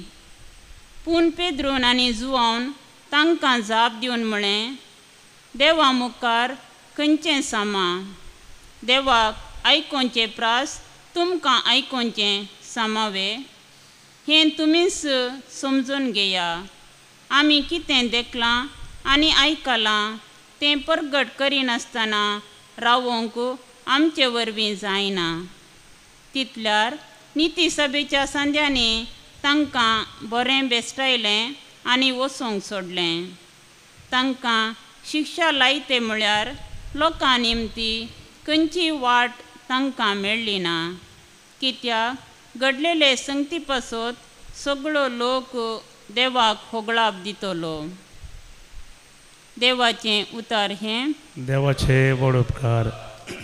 पूण पेद्रून आनी जुआवन तांकां जाप दिवन म्हळें, देवा मुखार खंयचें सामा, देवाक आयकोवचें प्रास तुमकां आयकोवचें सामावे, हें तुमीच समजून घेया. आमी कितें देखलां आनी आयकलां तें परगट करिनासतना रावोंक आमचे वरवीं जायना. तितल्यार निती सभेच्या सांज्यांनी तांकां बरें बेश्टायलें आनी वचोंक सोडलें. तांकां शिक्षा लायते म्हळ्यार लोकां निमती खंयची वाट तांकां मेळ्ळी ना, कित्याक घडलेले संगती पासत सगळो लोक देवाक होगळाप दितलो. देवाचें उतार हें. देवाचे व्हड उपकार.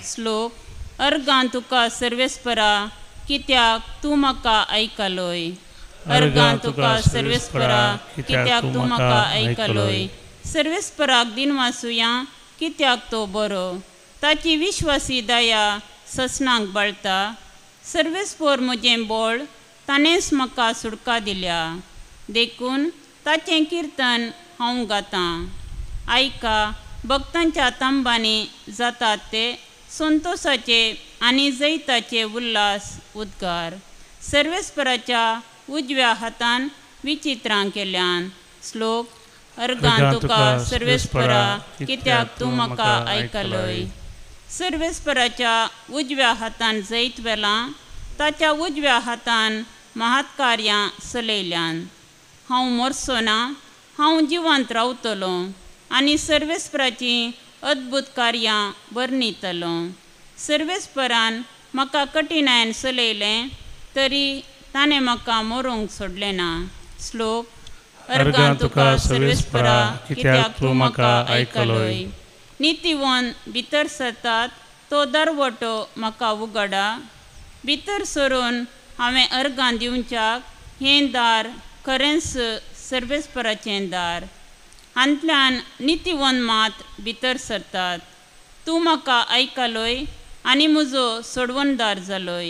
श्लोक. अर्गां तुका सर्वेस्परा, कित्याक तूं म्हाका आयकलोय. अर्गां तुका सर्वेस्परा, कित्याक तूं म्हाका आयकलोय. सर्वेस्पराक दिनवासुया, कित्याक तो बरो. ताची विश्वासी दया ससनाक बळटा. सर्वेस्पर म्हजें बोळ, ताणेंच म्हाका सुडका दिल्या. देखून ताचें किर्तन हांव गातां. आयका, भक्तांच्या तांबांनी जातात ते संतोशाचे आनी जैताचे उल्हास उद्गार. सर्वेस्पराच्या उजव्या हातान विचित्रां केल्यान. श्लोक. अर्गां तुका सर्वेस्परा, कित्याक तूं म्हाका आयकलोय. सर्वेस्पराच्या उजव्या हातान जैत वेलां, ताच्या उजव्या हातान महात्कार्यां चलयल्यान. हांव मरचो ना, हांव जिवंत रावतलो आनी सर्वेस्पराची अद्भुत कार्यां वर्णितलो. सर्वेस्परान म्हाका कठिणायेन चलयलें, तरी ताणें म्हाका मरूंक सोडलें ना. श्लोक. अर्गां तुका सर्वेस्परा, कित्याक तूं म्हाका आयकलोय. नितीवन भितर सरतात तो दरवटो म्हाका उगडा. भितर सरून हांवें अर्गां दिवच्याक हें दार खरेंच सर्वेस्पराचें दार. हांतल्यान नितीवन मात भितर सरतात. तूं म्हाका आयकलोय आनी म्हजो सोडवणदार जालोय.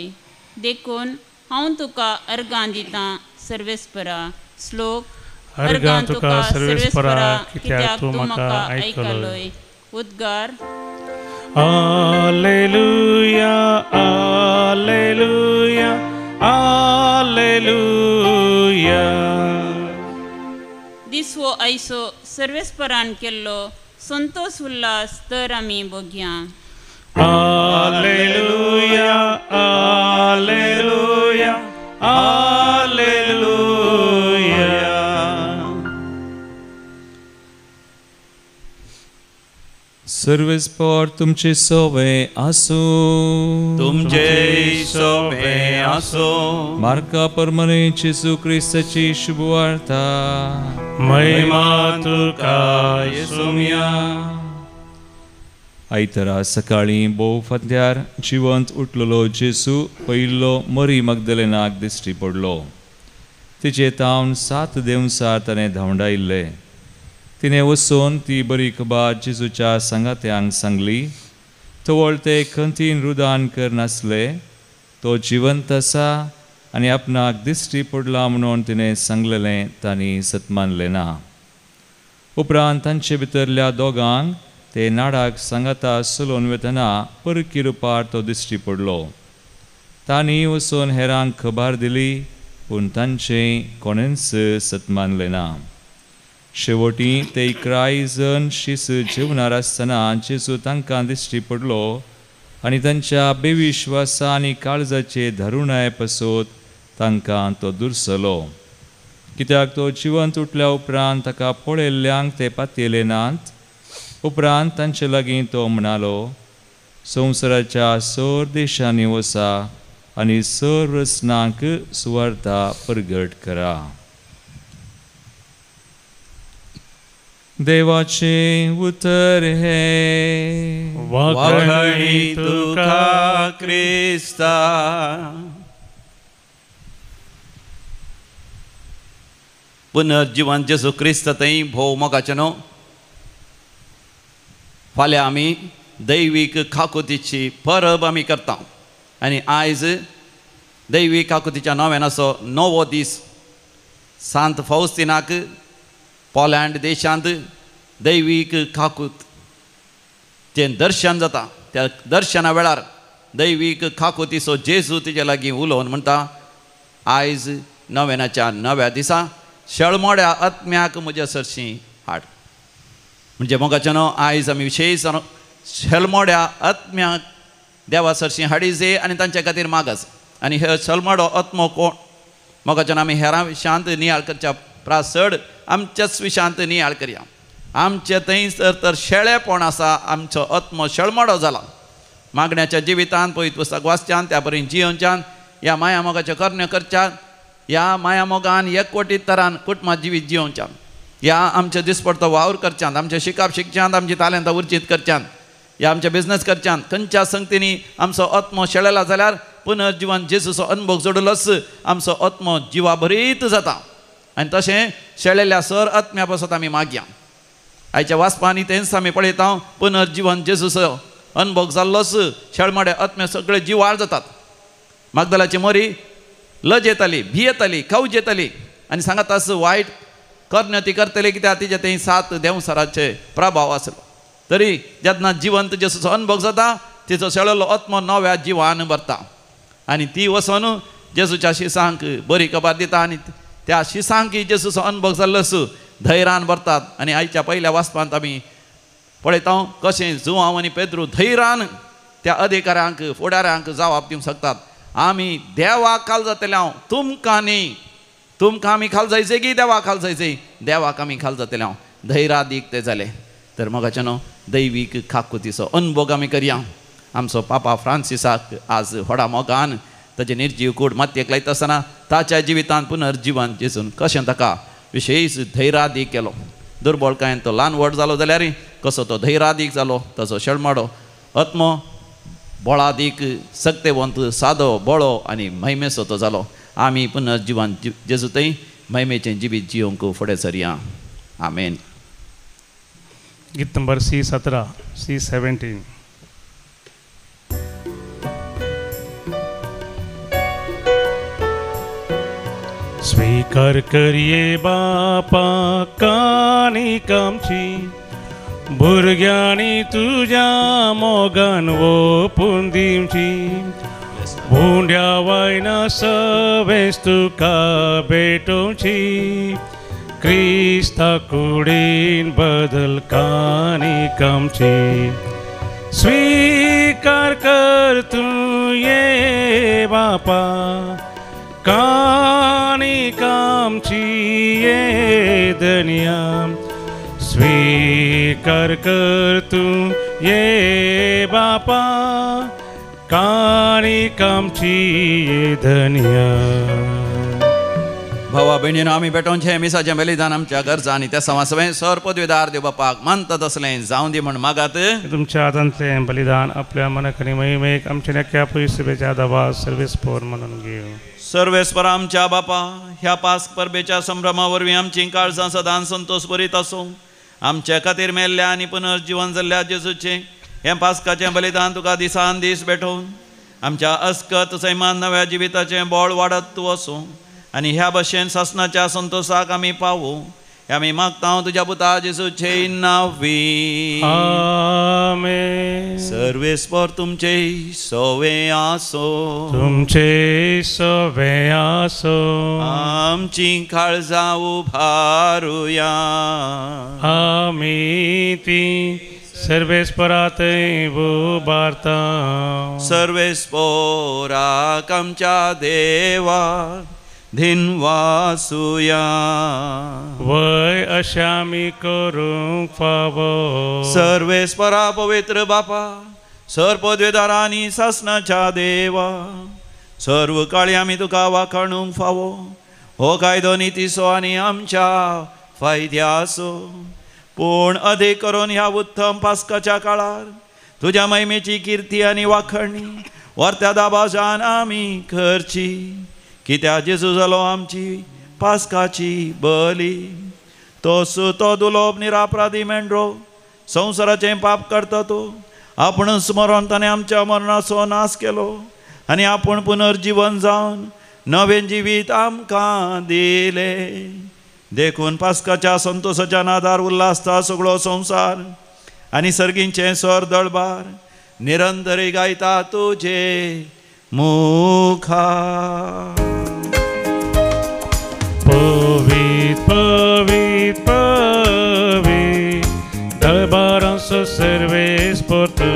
देखून हांव तुका अर्गां दितां सर्वेस्परा. श्लोक. अर्गां तुका सर्वेस्परा, कित्याक तूं म्हाका आयकलोय. उद्गार. Alleluia, Alleluia, Alleluia. दिसवो आयसो सर्वेस्परान केल्लो संतोष उल्हास तर आमी बघया. Alleluia, Alleluia, Alleluia. सर्वेस्पर तुमचे सोवे आसो. तुमचे सोवे आसो. मार्का परमने जेजू क्रिस्ताची शुभवार्ता. महिमा तुका येसुमिया. आयतरा सकाळी बोव फांत्यार जिवंत उठलेलो जेजू पयलो मरी मगदलेनाक दिश्टी पडलो. तिचे तावन 7 दिवसां ताणें धांवडायिल्ले. तिणें वचून ती बरी खबर जेजूच्या सांगात्यांक सांगली. तवळ ते खंतीन रुदान करनासले. तो जिवंत आसा आनी आपणाक दिश्टी पडला म्हणून तिणें सांगलेलें तांणी सतमानलें ना. उपरांत तांचे भितरल्या दोगांक ते नाडाक सांगाता चलोवन वतना परकी रुपार तो दिश्टी पडलो. तांणी वचून हेरांक खबर दिली, पूण तांचें कोणेंच सतमानलें ना. शेवटी ते 11 जण शीस जेवणार आसतना जेजू तांकां दिश्टी पडलो आनी तांच्या बेविश्वासा आनी काळजाचे धरुणाय पासत तांकां तो दुर्सलो. कित्याक तो जिवंत उठल्या उपरांत ताका पळयल्ल्यांक ते पातयले नात. उपरांत तांचे लागीं तो म्हणालो, संवसाराच्या सर देशांनी वचा आनी सर्व रचनांक सुवार्ता परगट करा. देवाचे उतर हे वखणी तुका क्रिस्ता. पुनर्जीवन जेजू क्रिस्त थंय भोव मोगाचें न्हू. फाल्यां आमी दैवीक खाकुतीची परब आमी करता आनी आयज दैवीक खाकुतीच्या नव्यानाचो 9वो दीस. सांत फौस्तिनाक पोलंड देशांत दैवीक खाकूत तें दर्शन जाता. त्या दर्शना वेळार दैवीक खाकुतीचो जेजू तिचे लागीं उलोवन म्हणटा, आयज नव्यानाच्या 9व्या दिसा शेळमोड्या आत्म्याक म्हज्या सरशीं हाड. म्हणजे मोगाचें न्हू, आयज आमी विशेश शेळमोड्या आत्म्याक देवा सरशीं हाडिजे आनी तांचे खातीर मागस. आनी हे शेळमोडो आत्मो कोण? मोगाचें आमी हेरां विशयांत नियाळ करच्या प्रासड आमच्याच विशयांत नियाळ करया. आमचे थंयसर तर शेळेपण आसा, आमचो आत्मो शेळमोडो जाला. मागण्याच्या जिवितांत पवित्र पुस्तक वाचच्यान त्या परीन जियोवच्यान ह्या माया मोगाचे कर्ण्य करच्यान ह्या माया मोगान 1 कोटी तरान कुटुंबां जिवीत जियोवच्यान ह्या आमचे दिसपडतो वावर करच्यान आमचे शिकप शिकच्यान आमची तालंतां उर्जीत करच्यान ह्या आमचे बिझनेस करच्यान खंयच्या संगतींनी आमचो आत्मो शेळला जाल्यार पुनर्जीवन जेजूचो अनुभव जोडलोच आमचो आत्मो जिवा भरीत जाता. आनी तशें शेळिल्ल्या सर आत्म्या पासत आमी मागया. आयच्या वाचपांनी तेंच आमी पळयता पुनर्जीवन जेजूचो अनुभव जाल्लोच शेळमोडे आत्मे सगळे जिवाळ जातात. मागदलाची मरी लज येताली, भी येताली, खावज येताली आनी सांगात वायट कर्ण्य ती करतली कित्याक तिचे थंय 7 देवसराचे प्रभाव आसलो. तरी जेन्ना जिवंत जेजूचो अनुभव जाता तिचो शेळिल्लो आत्मो नव्या जिवान भरता आनी ती वचून जेजूच्या शिसांक बरी खबर दिता आनी त्या शिसांक जेजूचो अनुभव जाल्लोच धैर्यान भरतात. आनी आयच्या पयल्या वाचपांत आमी पळयता कशें जुवांव आनी पेद्रू धैर्यान त्या अधिकाऱ्यांक फुडाऱ्यांक जबाब दिवंक शकतात. आमी देवाक खाल जातले हांव तुमकां न्ही, तुमकां आमी खाल जायचे की देवाक खाल जायचे, देवाक आमी खाल जातले हांव. धैर्यादीक ते जाले. तर मोगाचें न्हू, दैवीक खाकुतीचो अनुभव आमी करया. आमचो पापा फ्रांसिसाक आज व्हडा मोगान ताचे निर्जीव कूड मातयेक लायता आसतना ताच्या जिवितांत पुनर्जीवन जेजून कशें ताका विशेश धैर्यादीक केलो. दुर्बळकायेन तो ल्हान व्हड जालो जाल्यार कसो तो धैर्यादीक जालो, ताचो शेळमोडो आत्मो बोळादीक सक्तेवंत सादो बोळो आनी महिमेचो तो जालो. आमी पुनर्जीवन जेजू थंय महिमेचें जिवीत जियोंक फुडें सरया. आमेन. गीत नंबर C17 C17. स्वीकार करिये बापा कानीक आमची, भुरग्यांनी तुज्या मोगान ओपून दिवची. भोंड्या वायना सवेस तुका भेटोवची, क्रिस्ता कुडीन बदल कानीक आमची. स्वीकार कर तूं ये बापा कानीक आमची ये दनिया. स्वीकार कर तूं ये बापा कानीक आमची ये दनिया. भावा भयणीनो, आमी भेटोवचें मिसाचें बलिदान आमच्या गरजा आनी त्या समासवें सर पदवीदार देव बापाक मानता तसलें जावं दी म्हण मागात. तुमच्या हातांतलें बलिदान आपल्या मनाक आनी महिमेक आमच्या नेक्या पयसुबेच्या दबाव सर्वेस्पोर म्हणून घेव. सर्वेस्पर आमच्या बापा, ह्या पास्क परबेच्या संभ्रमा वरवीं आमची काळजां सदां संतोष भरीत आसूं. आमचे खातीर मेल्ल्या आनी पुनर्जीवन जाल्ल्या जेजूचें हें पास्काचें बलिदान तुका दिसान दीस भेटोवन आमच्या अस्कत सैमान नव्या जिविताचें बोळ वाडत तूं वसूं आनी ह्या भशेन सासणाच्या संतोषाक आमी पावूं. आमी मागता तुज्या पुता जेजूचे नांवी. आमेन. सर्वेस्पर तुमचे सोवे आसो, तुमचे सोवे आसो. आमची काळजां उभारुया. आमी ती सर्वेस्परात उबारता. सर्वेस्पोराक आमच्या देवा धिनवासुया. वय अशें आमी करूंक फावो. सर्वेस्परा पवित्र बापा, सर पदवेदारांनी सासणाच्या देवा, सर्व काळी आमी तुका वाखाणूंक फावो. हो कायदो नितीसो आनी आमच्या फायद्याचो. पूण अधिक करून ह्या उत्तम पास्काच्या काळार तुझ्या महिमेची कीर्ती आनी वाखणणी वर्त्या दाबाजान आमी करची, कित्याक जेजू जालो आमची पास्काची बली. तो दुलोब निरापराधी मेंढरो संवसाराचें पाप करता तो आपण स्मरण ताणें आमच्या मरणाचो नाश केलो आनी आपूण पुनर्जीवन जावन नवें जिवीत आमकां दिले. देखून पास्काच्या संतोशाच्या नादार उल्हासता सगळो संवसार आनी सर्गींचे स्वर दळबार निरंतरी गायता तुजे मुखार. Povit, povit, povit, dălbaranță servesc por tu.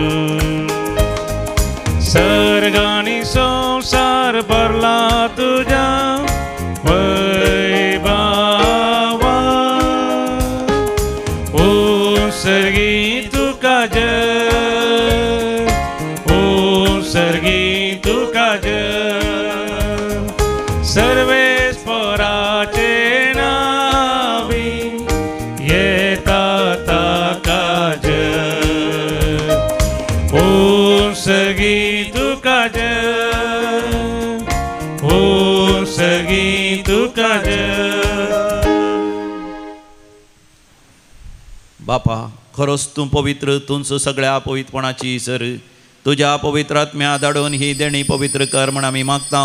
Sargani संसार भरला तुझ्या वैभवा. ओ सर्गी तुका जय, ओ सर्गी तुका जय. सर्वेस पराचे नावी येता ताका जय. ओ सर्गी तुका जय, ओ सर्गी तुका जय. बापा, खरोच तूं पवित्र, तूंच सगळ्या पवित्रपणाची सर. तुज्या पवित्र आत्म्या धाडून ही देणी पवित्र कर म्हण आमी मागता.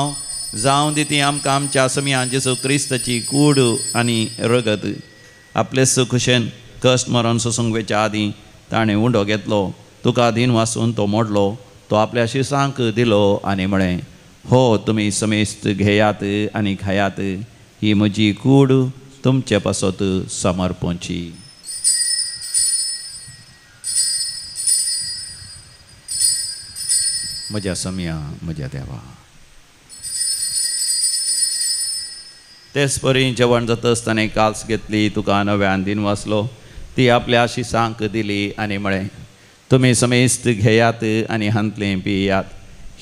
जावं दिती आमकां आमच्या समियान जेजू क्रिस्ताची कूड आनी रगत. आपले सुखुशेन कश्ट मरण सोसूंक आदीं ताणें उंडो घेतलो, तुका धीन वाचून तो मोडलो, तो आपल्या शिसांक दिलो आनी म्हळें, हो तुमी समेस्त घेयात आनी खायात, ही म्हजी कूड तुमचे पासत समर्पोवची. म्हज्या समिया, म्हज्या देवा. तेच परी जेवण जातच ताणें काल्स घेतली, तुका नव्यान दिन वाचलो, ती आपल्या शिसांक दिली आनी म्हळें, तुमी समेस्त घेयात आनी हांतलें पियात,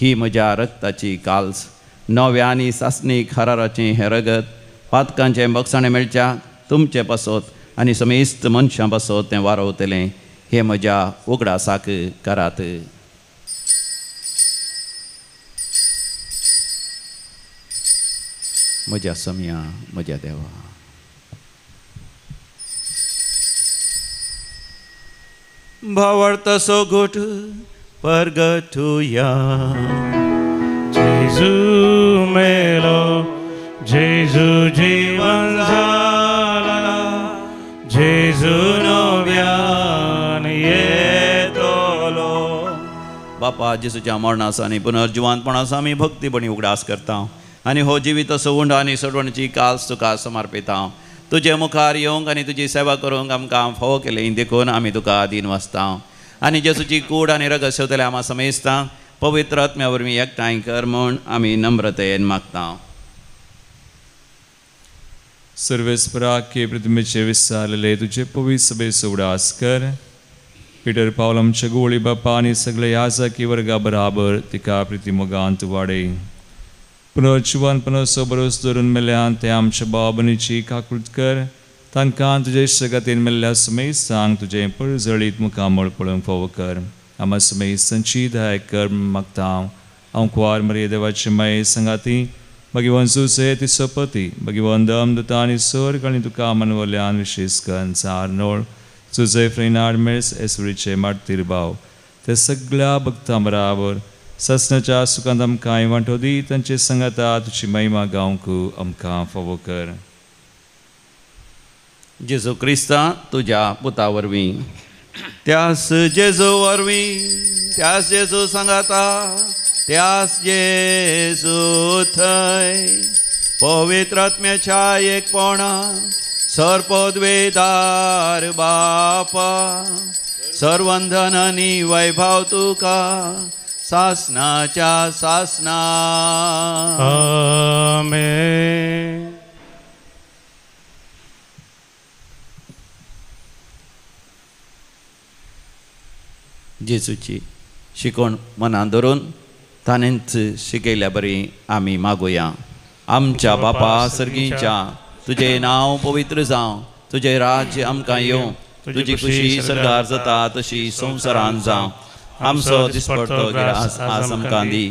ही म्हज्या रक्ताची काल्स, नव्या आनी सासणीक हराराचें हें रगत, पातकांचें बगसाणें मेळच्या तुमचे पासत आनी समेस्त मनशां पासत तें वारवतलें, हें म्हज्या उगडासाक करात. म्हज्या समिया, म्हज्या देवा. भावार्थसो घोट परगटुया. जेजू मेलो, जेजू जीवन झाला, जेजू नव्यान येतलो. बापा, जेजूच्या मरणाचो आनी पुनर्जिवांतपणाचो आमी भक्तीपणी उगडास करता आनी हो जिवीत असो उंड आनी सडवणची काल्स तुका समर्पिता. तुजे मुखार येवंक आनी तुजी सेवा करूंक आमकां फावो केलें देखून आमी तुका दिन वाचता आनी जेजूची कूड आनी रगत शेवतले आम्हा समेस्ता पवित्र आत्म्या वरवीं एकठांय कर म्हूण आमी नम्रतेन मागता. सर्वेस्पराके प्रतिमेचे विस्तारलेले तुझे पवित्र सभेचो उगडास कर. पिटर पावल आमच्या गोळी बापा आनी सगळे याजकी वर्गा बराबर तिका प्रितीमोगांत वाडय. पुनर्जिवानपणाचो बरोस धरून मेल्यान ते आमच्या बाबनीची काकूट कर. तांकां तुजे जगातेन मेल्ल्या समेस्तांक तुजें पळजळीत मुखामळ पळोवंक फावो कर. आम्हा समेस्तांची दया कर मागता. हांव कुवार मरे देवाचे माये संगाती भगवान सुसे तिचो पती भगवान दमदता आनी सर्ग आनी तुका मनवल्यान विशेष करून सारनोळ तुजे फ्रेनाड मेळस एसुरीचे मारतीर भाव ते सगळ्या भक्तां बराबर ससनाच्या सुखांत आमकां वांटो दी. तांचे संगता तुजी महिमा गावंक आमकां फावो कर. जेजू क्रिस्ता तुज्या पुता वरवीं त्यास जेजू वरवीं त्यास जेजू सांगाता त्यास जेजू थंय पवित्र आत्म्याच्या एकपणान सर्पोद्वेदार बापा सर्वंधन आनी वैभव तुका सासनाच्या सासना. आमेन. जेजूची शिकवण मनान धरून ताणेंच शिकयल्या बरी आमी मागुया. आमच्या बापा सर्गीच्या तुजें नांव पवित्र जावं, तुजें राज्य आमकां येवं, तुजी खुशी सरगार जाता तशी संवसारान जावं. आमचो दिसपडटो गिरास आज आमकां दी,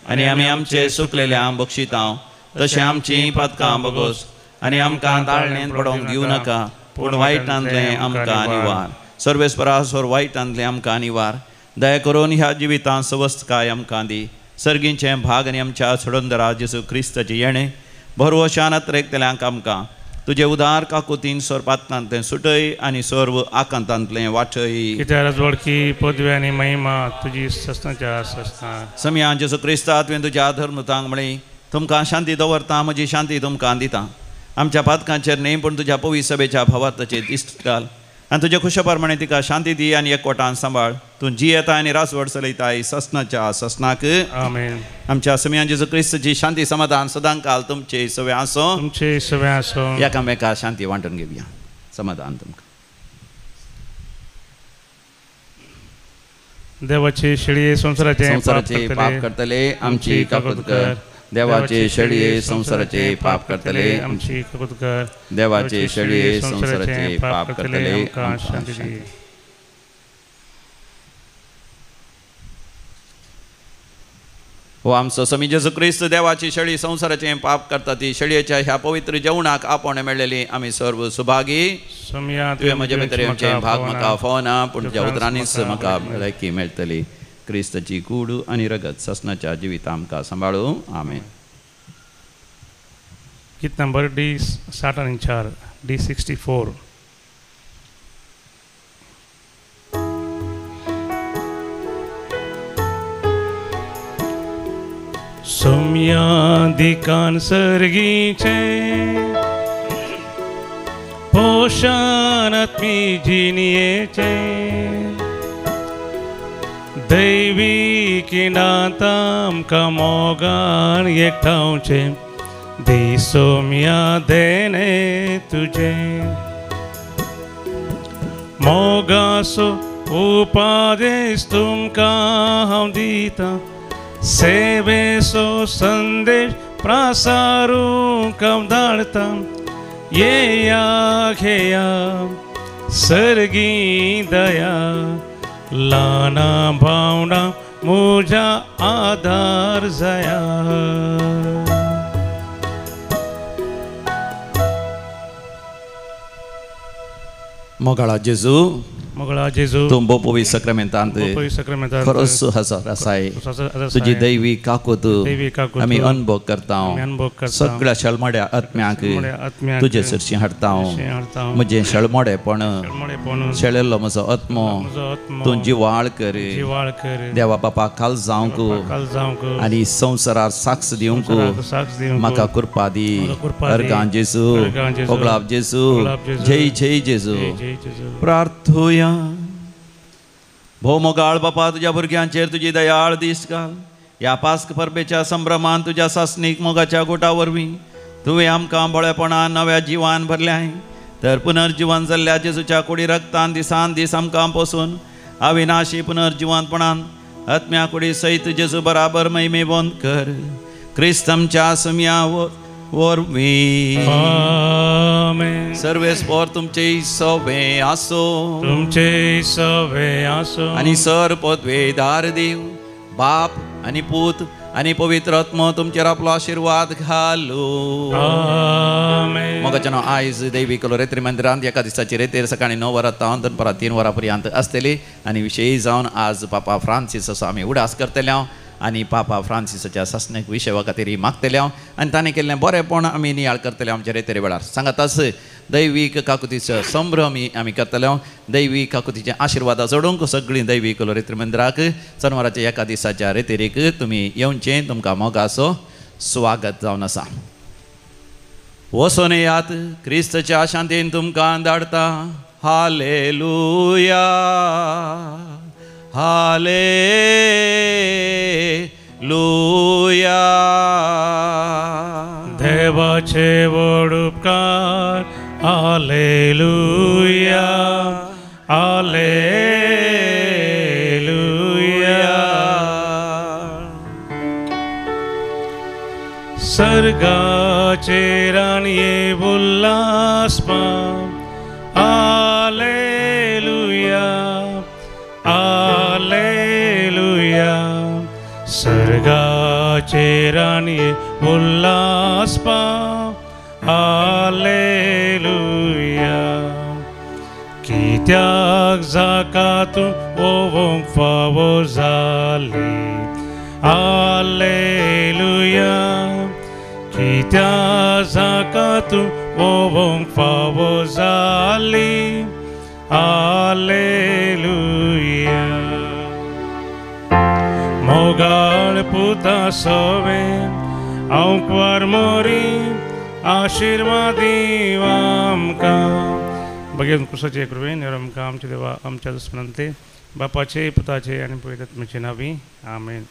आनी आमी आमचे सुकलेल्यांक बक्षितांव. तशें आमची पदकां बगोस, आनी आमकां ताळणेन पडोवंक दिवं नाका, पूण वायटांतलें आमकां निवार. सर्वेस्परासोर वायटांतलें आमकां निवार. दया करून ह्या जिवितांत सवस्थकाय आमकां दी. सर्गींचे भाग आनी आमच्या सोडोंदरा जेसू क्रिस्ताचे येणे भरवशान अत्रेकतल्यांक आमकां तुजे उदार काकुतीन सोरपातांतलें सुटय आनी सर्व आकांतांतलें वाटय. कित्याक राजवडकी पदवी आनी महिमा तुजी सस्तांच्या सस्तां. समयान जेसू क्रिस्ता तुवें तुज्या धर्मतांक म्हळें तुमकां शांती दवरता, म्हजी शांती तुमकां दिता. आमच्या पातकांचेर न्ही पूण तुज्या पवित्र सभेच्या भावार्थाचेर दिश्ट घाल, आनी तुज्या खुशाप्रमाणे तिका शांती दी आनी एकवटान सांबाळ. तूं जी येता आनी रासवड चलयताय ससनाच्या ससनाक. आमेन. आमच्या समयान जेजू क्रिस्ताची शांती समाधान सदां काल तुमचे सवे आसो. तुमचे सवे आसो. एकामेका शांती वांटून घेवया. समाधान तुमकां. देवाचे शेळये संसाराचे पाप करतले आमची काकूत कर. देवाचे शेळये संसाराचे पाप करतले आमची काकूत कर. देवाचे शेळये संसाराचे पाप करतले आमकां शांती दी. हो आमचो समी जेजू क्रिस्त देवाची शेळी संसाराचे पाप करता ती शेळयेच्या ह्या पवित्र जेवणाक आपण मेळलेली आमी सर्व सुभागी. तुवें म्हजे भितर भाग म्हाका फोना, पूण तुज्या उतरांनीच म्हाका भलायकी मेळटली. क्रिस्ताची कूड आनी रगत ससनाच्या जिवितां आमकां सांबाळूं. आमेन. गीत नंबर D64 D64. सोम्यादिकान सर्गीचे पोषानात्मी जिनियेचे दैवी किनात आमकां मोगान एकठांवचे दी सोम्या देणे तुजे. मोगासो उपादेश तुमकां हांव दितां, सेवेचो संदेश प्रसारूंक हांव धाडटां. येया घेया सर्गी दया, ल्हाना भावना म्हज्या आधार जाया. मोगाळा जेजू, मोगळा जेजू, तूं बोपोवी सक्रामेंतांत खरोच हजर आसाय. तुजी दैवी काकूत आमी अनुभव करता. सगळ्या शळमोड्या आत्म्यांक तुजे सरशी हाडटा. म्हजें शळमोडेपण शेळिल्लो म्हजो आत्मो तूं जिवाळ कर. देवा बापा काल जावंक आनी संवसारार साक्ष दिवंक म्हाका कृपा दी. अर्गां जेजू, ओगळाब जेजू, जय जय जेजू. प्रार्थूया. भोव मोगाळ बापा, तुज्या भुरग्यांचेर तुजी दयाळ दिश्ट घाल. ह्या पास्क परबेच्या संभ्रमान तुज्या सासणीक मोगाच्या गोटा वरवीं तुवें आमकां बळेपणान नव्या जिवान भरल्याय. तर पुनर्जीवन जाल्ल्या जेजूच्या कुडी रक्तान दिसान दीस आमकां पोसून अविनाशी पुनर्जीवनपणान आत्म्या कुडी सयत जेजू बराबर महिमे बोंद कर. क्रिस्तमच्या समया वरवीं. आमेन. सर्वेस्पोर तुमचे सवे आसो. तुमचे सवे आसो. आनी सर पदवेदार देव बाप आनी पूत आनी पवित्र आत्मो तुमचेर आपलो आशिर्वाद घालो. आमेन. मोगाच्यान आयज दैवीक रेत्री मंदिरांत एका दिसाची रेतेर सकाळीं 9 वरां तावन दनपारां 3 वरां पर्यंत आसतली. आनी विशेश जावन आज पापा फ्रांसीस असो आमी उडास करतले आनी पापा फ्रांसीसाच्या सासणेक विशेवा खातीर मागतले आनी ताणें केल्लें बरेंपण आमी नियाळ करतले आमच्या रेतेरे वेळार. सांगाताच दैवीक काकुतीचो संभ्रम आमी करतले. दैवीक काकुतीचे आशिर्वाद जोडूंक सगळीं दैवीक रेत्री मंदिराक शनिवाराच्या एका दिसाच्या रेतेरेक तुमी येवचें तुमकां मोगाचो स्वागत जावन आसा. वचून येयात, क्रिस्ताच्या शांतीन तुमकां धाडटा. Hallelujah hallelujah. देवाचे व्हड उपकार. Hallelujah hallelujah. सर्गाचेर आनी उल्हास हालेलुया. सर्गाचेर आनी उल्हास पाव हालेलुया कित्याक जाका तूं ओवोंक फावो जाली हालेलुया कित्याक जाका तूं ओवोंक फावो जाली हालेलुया मोगाळ पुता सोवे हांव क्वार मोरी आशिर्वाद दीव आमकां भगवान कृष्णाचे कृपेन आमकां आमचे देवा आमच्या दुस्मनांतले बापाचे पुताचे आनी पवित्र आत्म्याचे नांवी आमेन.